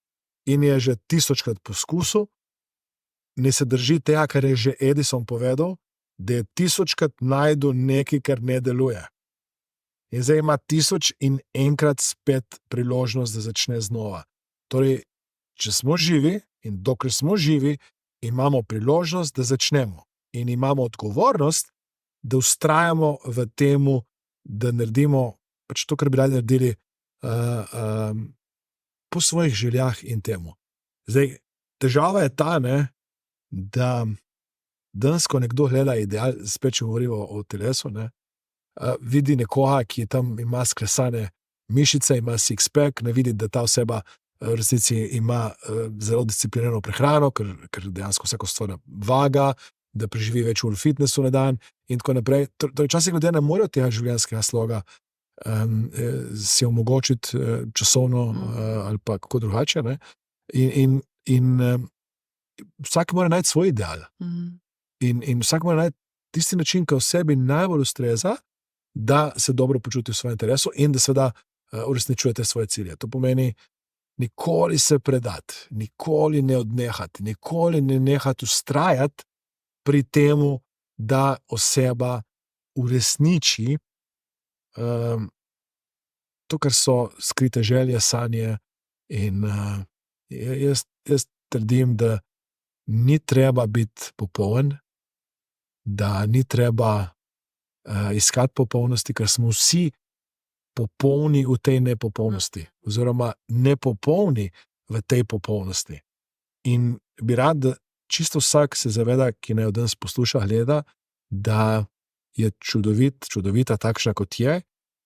Speaker 2: in je že 1000krat poskusil, ne se drži tega, kar je že Edison povedal, da je 1000krat najdu nekaj, kar ne deluje. In zdaj ima 1001krat spet priložnost, da začne znova. Torej, če smo živi in dokler smo živi, imamo priložnost, da začnemo. In imamo odgovornost, da vztrajamo v temu, da naredimo pač to, kar bi radi naredili po svojih željah in temu. Zdaj, težava je ta, da danes, ko nekdo gleda ideal, spet če govorimo o telesu, vidi nekoga, ki tam ima sklesane mišice, ima six-pack, ne vidi, da ta oseba v resnici ima zelo disciplinirano prehrano, ker dejansko vsako stvar vaga, da preživi več ur v fitnessu na dan in tako naprej. Torej, včasih ljudje ne morejo tega življenjskega sloga si omogočiti časovno ali pa kako drugače. Ne? In vsak mora najti svoj ideal. In vsak mora najti tisti način, ki v sebi najbolj ustreza, da se dobro počuti v svojem interesu in da seveda uresničujete svoje cilje. To pomeni nikoli se predati, nikoli ne odnehati, nikoli ne nehati vztrajati pri temu, da oseba uresniči to, kar so skrite želje, sanje in jaz trdim, da ni treba biti popoln, da ni treba iskati popolnosti, ker smo vsi popolni v tej nepopolnosti oziroma nepopolni v tej popolnosti. In bi rad, da čisto vsak se zaveda, ki naj od nas posluša, gleda, da je čudovita takšna, kot je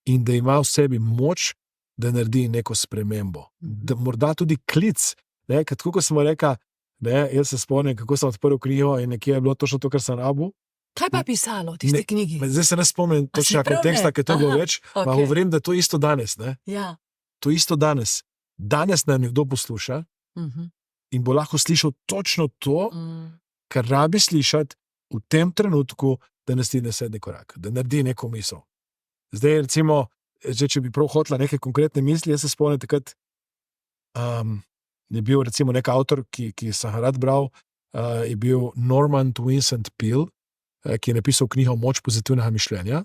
Speaker 2: in da ima v sebi moč, da naredi neko spremembo. Da morda tudi klic, ne, tako kot smo rekli, jaz se spomnim, kako sem odprl knjigo in nekje je bilo točno to, kar sem rabil.
Speaker 1: Kaj pa je pisalo v tisti knjigi?
Speaker 2: Zdaj se ne spomnim točno konteksta, ker to je bilo več, pa govorim, da je to isto danes. Ne?
Speaker 1: Ja.
Speaker 2: To isto danes. Danes nam nekdo posluša in bo lahko slišal točno to, kar rabi slišati v tem trenutku, da naredi naslednji korak, da naredi neko misel. Zdaj, recimo, če bi prav hotela neke konkretne misli, jaz se spomnim takrat, je bil recimo nek avtor, ki sem ga rad bral, je bil Norman Vincent Peale, ki je napisal knjigo Moč pozitivnega mišljenja.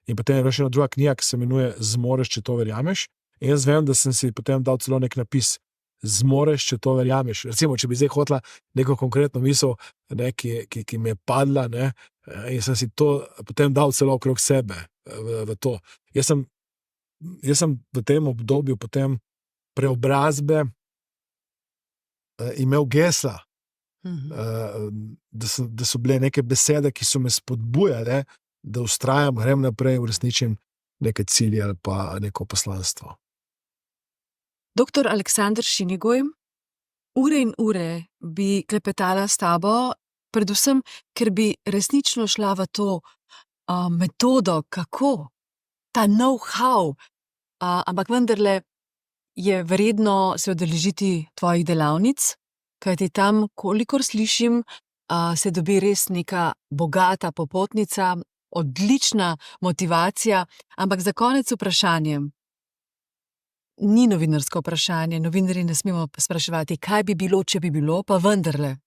Speaker 2: In potem je še ena druga knjiga, ki se imenuje Zmoreš, če to verjameš. In jaz vem, da sem si potem dal celo nek napis Zmoreš, če to verjameš. Recimo, če bi zdaj hotela neko konkretno misel, ne, ki mi je padla, ne, in sem si to potem dal celo okrog sebe v to. Jaz sem v tem obdobju potem preobrazbe imel gesla, da so bile neke besede, ki so me spodbujale, da vztrajam, grem naprej, uresničim neke cilje ali pa neko poslanstvo.
Speaker 1: Doktor Aleksander Šinigoj, ure in ure bi klepetala s tabo, predvsem, ker bi resnično šla v to metodo, kako, ta know-how, ampak vendarle je vredno se udeležiti tvojih delavnic, kajti tam, kolikor slišim, se dobi res neka bogata popotnica, odlična motivacija, ampak za konec vprašanje. Ni novinarsko vprašanje, novinarji ne smemo spraševati, kaj bi bilo, če bi bilo, pa vendarle.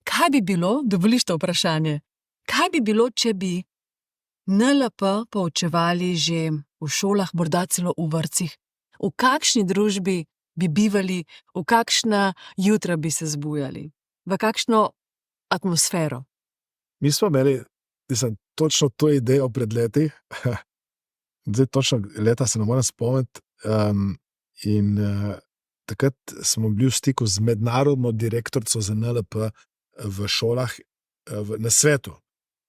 Speaker 1: Kaj bi bilo, dovoliš to vprašanje, kaj bi bilo, če bi NLP poučevali že v šolah, morda celo v vrtcih? V kakšni družbi bi bivali, v kakšna jutra bi se zbujali, v kakšno atmosfero?
Speaker 2: Mi smo imeli, točno to idejo pred leti, zdaj točno leta se ne morem spomniti, in takrat smo bili v stiku z mednarodno direktorico za NLP v šolah na svetu.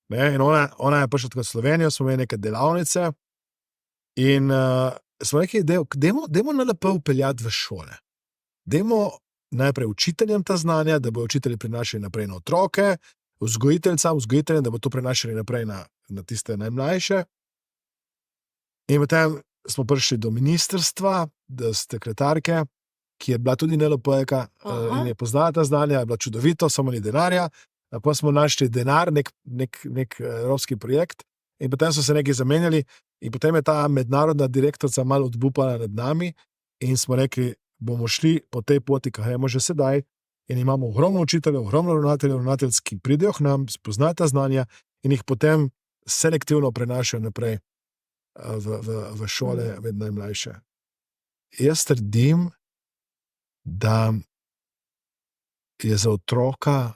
Speaker 2: Ne? In ona je prišla tako v Slovenijo, smo imeli neke delavnice in smo nekaj idejo, dajmo NLP vpeljati v šole. Dajmo najprej učiteljem ta znanja, da bodo učitelji prinašali naprej na otroke, vzgojiteljem, da bo to prenašali naprej na tiste najmlajše. In potem smo prišli do ministrstva, do sekretarke, ki je bila tudi NLP-jka in je poznala ta znanja, je bila čudovito, samo ni denarja. Pa smo našli denar, nek evropski projekt in potem so se nekaj zamenjali in potem je ta mednarodna direktorica malo odbupala nad nami in smo rekli, bomo šli po tej poti, ki gremo že sedaj in imamo ogromno učiteljev, ogromno ravnateljev, ki pridejo k nam, spoznajo ta znanja in jih potem selektivno prenašajo naprej v šole med najmlajše. Jaz trdim, da je za otroka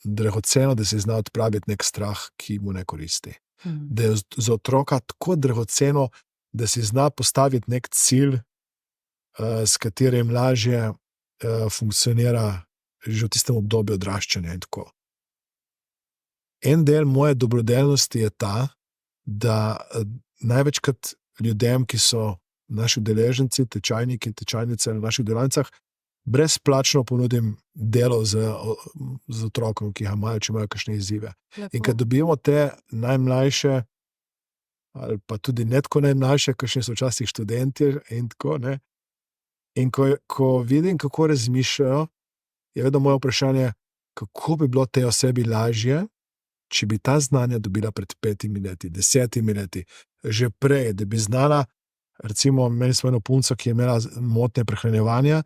Speaker 2: dragoceno, da se zna odpraviti nek strah, ki mu ne koristi. Da je za otroka tako dragoceno, da si zna postaviti nek cilj, s katerim lažje funkcionira že v tistem obdobju odraščanja in tako. En del moje dobrodelnosti je ta, da največkrat ljudem, ki so naši udeleženci, tečajniki, tečajnice na naših delavnicah, brezplačno ponudim delo z otrokom, ki ga imajo, če imajo kakšne izzive. In ko dobimo te najmlajše, ali pa tudi ne tako najmlajše, kakšni so včasih študenti in tako, ne. In ko vidim, kako razmišljajo, je vedno moje vprašanje, kako bi bilo tej osebi lažje, če bi ta znanja dobila pred 5 leti, 10 leti, že prej, da bi znala, recimo, meni smo eno punco, ki je imela motnje prehranjevanja,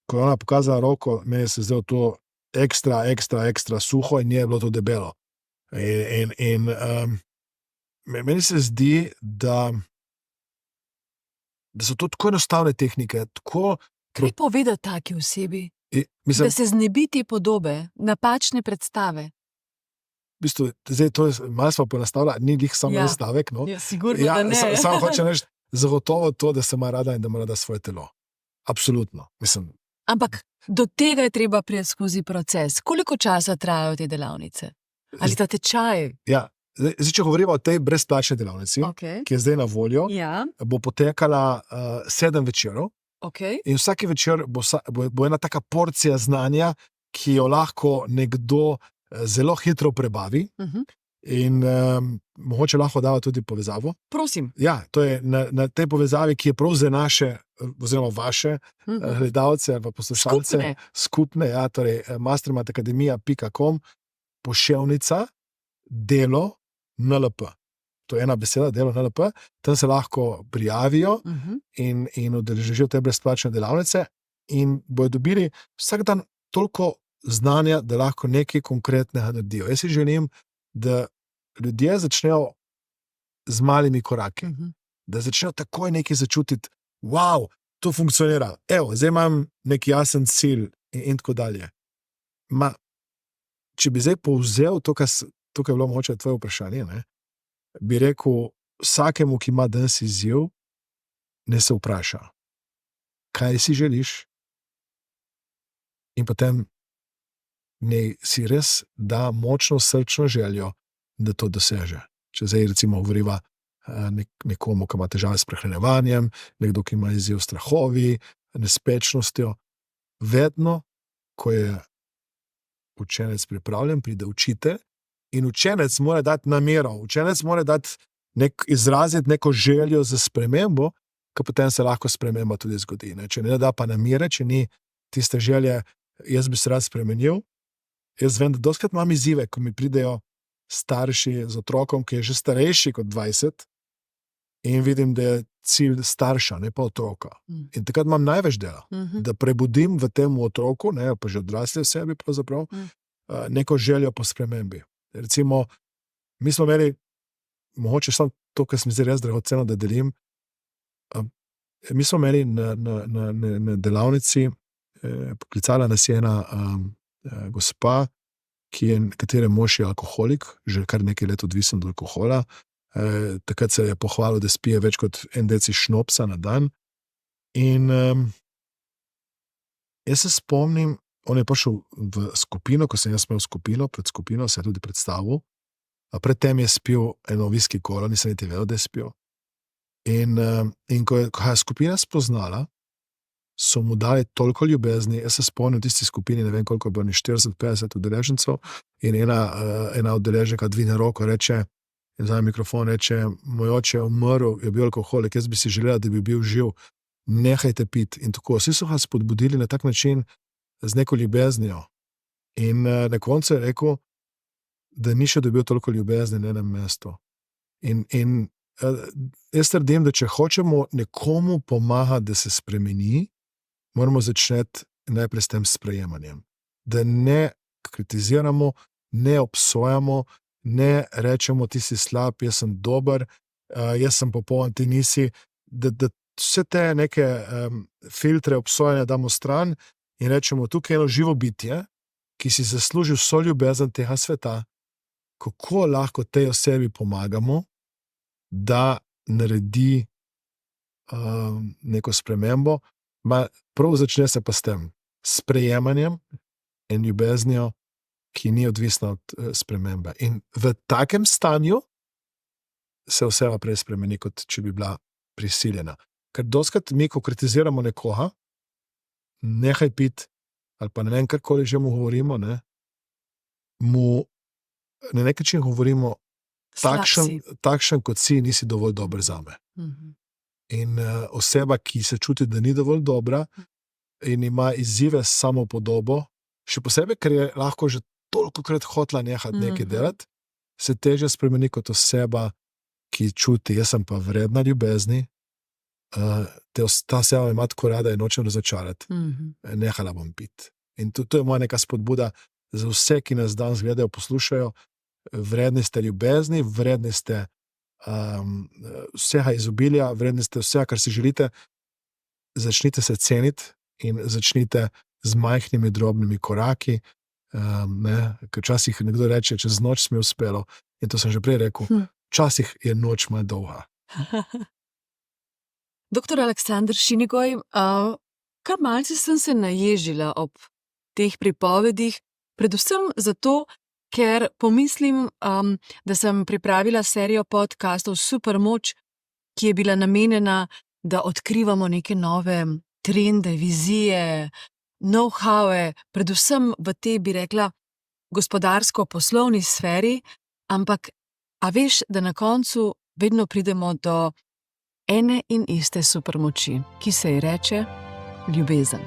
Speaker 2: ko je ona pokazala roko, meni se zdelo to ekstra suho in je bilo to debelo. Meni se zdi, da so to tako enostavne tehnike, tako...
Speaker 1: Kaj povedati taki osebi?
Speaker 2: Mislim,
Speaker 1: da se znebi te podobe, napačne predstave.
Speaker 2: V bistvu, zdaj to malo smo ponastavili, ni glih samo en stavek, no.
Speaker 1: Ja, sigurno, da ne.
Speaker 2: Samo hočem reči, zagotovo to, da se ima rada in da ima rada svoje telo. Absolutno, mislim.
Speaker 1: Ampak do tega je treba priti skozi proces. Koliko časa trajajo te delavnice? Ali ta tečaj?
Speaker 2: Ja, zdaj, če govorimo o tej brezplačni delavnici, ki je zdaj na voljo, bo potekala 7 večerov. In vsaki večer bo ena taka porcija znanja, ki jo lahko nekdo zelo hitro prebavi in mogoče lahko dava tudi povezavo.
Speaker 1: Prosim.
Speaker 2: Ja, to je na tej povezavi, ki je prav za naše, oziroma vaše gledalce ali poslušalce. Skupne, ja, torej mastermatakademija.com, poševnica, delo, NLP. To je ena beseda, delo NLP, tam se lahko prijavijo in udeležijo te brezplačne delavnice in bodo dobili vsak dan toliko znanja, da lahko nekaj konkretnega naredijo. Jaz si želim, da ljudje začnejo z malimi koraki, da začnejo takoj nekaj začutiti, wow, to funkcionira, evo, zdaj imam nek jasen cilj in tako dalje. Če bi zdaj povzel to, kar je bilo mogoče tvoje vprašanje, ne, bi rekel vsakemu, ki ima danes izziv, ne se vpraša, kaj si želiš, in potem ne si res da močno srčno željo, da to doseže. Če zdaj recimo govoriva nekomu, ki ima težave s prehranjevanjem, nekdo, ki ima izziv s strahovi, nespečnostjo, vedno, ko je učenec pripravljen, pride učitelj, in učenec mora dati namero, učenec mora izraziti neko željo za spremembo, ki potem se lahko sprememba tudi zgodi. Ne? Če ne da pa namere, če ni tiste želje, jaz bi se rad spremenil. Jaz vem, da dostikrat imam izzive, ko mi pridejo starši z otrokom, ki je že starejši kot 20, in vidim, da je cilj starša, ne pa otroka. In takrat imam največ dela, da prebudim v tem otroku, ne, pa že odrasli v sebi pravzaprav, neko željo po spremembi. Recimo, mi smo imeli, mogoče samo to, kar sem zdaj res dragoceno, da delim, mi smo imeli na delavnici, poklicala nas je ena gospa, katere mož je alkoholik, že kar nekaj let odvisen od alkohola. Takrat se je pohvalil, da spije več kot 1 deci šnopsa na dan. In jaz se spomnim, on je prišel v skupino, ko sem jaz imel skupino, pred skupino se je tudi predstavil. Predtem je spil eno viski kolo, nisem niti vedel, da je spil. In ko je skupina spoznala, so mu dali toliko ljubezni. Jaz se spomnim v tisti skupini, ne vem koliko je bilo, 40-50 udeležencev, in ena udeleženka dvigne roko, reče, in vzame mikrofon, reče, moj oče je umrl, je bil alkoholik, jaz bi si želela, da bi bil živ, nehajte piti. In tako, vsi so ga spodbudili na tak način, z neko ljubeznijo. In na koncu je rekel, da ni še dobil toliko ljubezni na enem mestu. In jaz trdim, da če hočemo nekomu pomagati, da se spremeni, moramo začeti najprej s tem sprejemanjem. Da ne kritiziramo, ne obsojamo, ne rečemo, ti si slab, jaz sem dober, jaz sem popoln, ti nisi. Da vse te neke filtre obsojanja damo stran in rečemo, tukaj je eno živo bitje, ki si zasluži vso ljubezen tega sveta, kako lahko tej osebi pomagamo, da naredi neko spremembo. Prav začne se pa s tem sprejemanjem in ljubeznijo, ki ni odvisna od spremembe. In v takem stanju se oseba prej spremeni, kot če bi bila prisiljena. Ker doskrat mi, ko kritiziramo nekoga, nehaj piti, ali pa ne vem, karkoli že mu govorimo, ne, mu na nek način govorimo, takšen kot si, nisi dovolj dober zame. In oseba, ki se čuti, da ni dovolj dobra in ima izzive s samopodobo, še posebej, ker je lahko že tolikokrat hotela nehati nekaj delati, se težje spremeni kot oseba, ki čuti, jaz sem pa vredna ljubezni, ta oseba ima tako rada in nočem razočarati. Nehala bom piti. In to je moja neka spodbuda za vse, ki nas danes gledajo, poslušajo. Vredni ste ljubezni, vredni ste vsega izobilja, vredni ste vsega, kar si želite. Začnite se ceniti in začnite z majhnimi, drobnimi koraki. Ker včasih nekdo reče, čez noč mi je uspelo, in to sem že prej rekel, včasih je noč malo dolga.
Speaker 1: Doktor Aleksander Šinigoj, kar malce sem se naježila ob teh pripovedih, predvsem zato, ker pomislim, da sem pripravila serijo podcastov Supermoč, ki je bila namenjena, da odkrivamo neke nove trende, vizije, know-howe, predvsem v tej, bi rekla, gospodarsko-poslovni sferi, ampak a veš, da na koncu vedno pridemo do ene in iste supermoči, ki se ji reče ljubezen.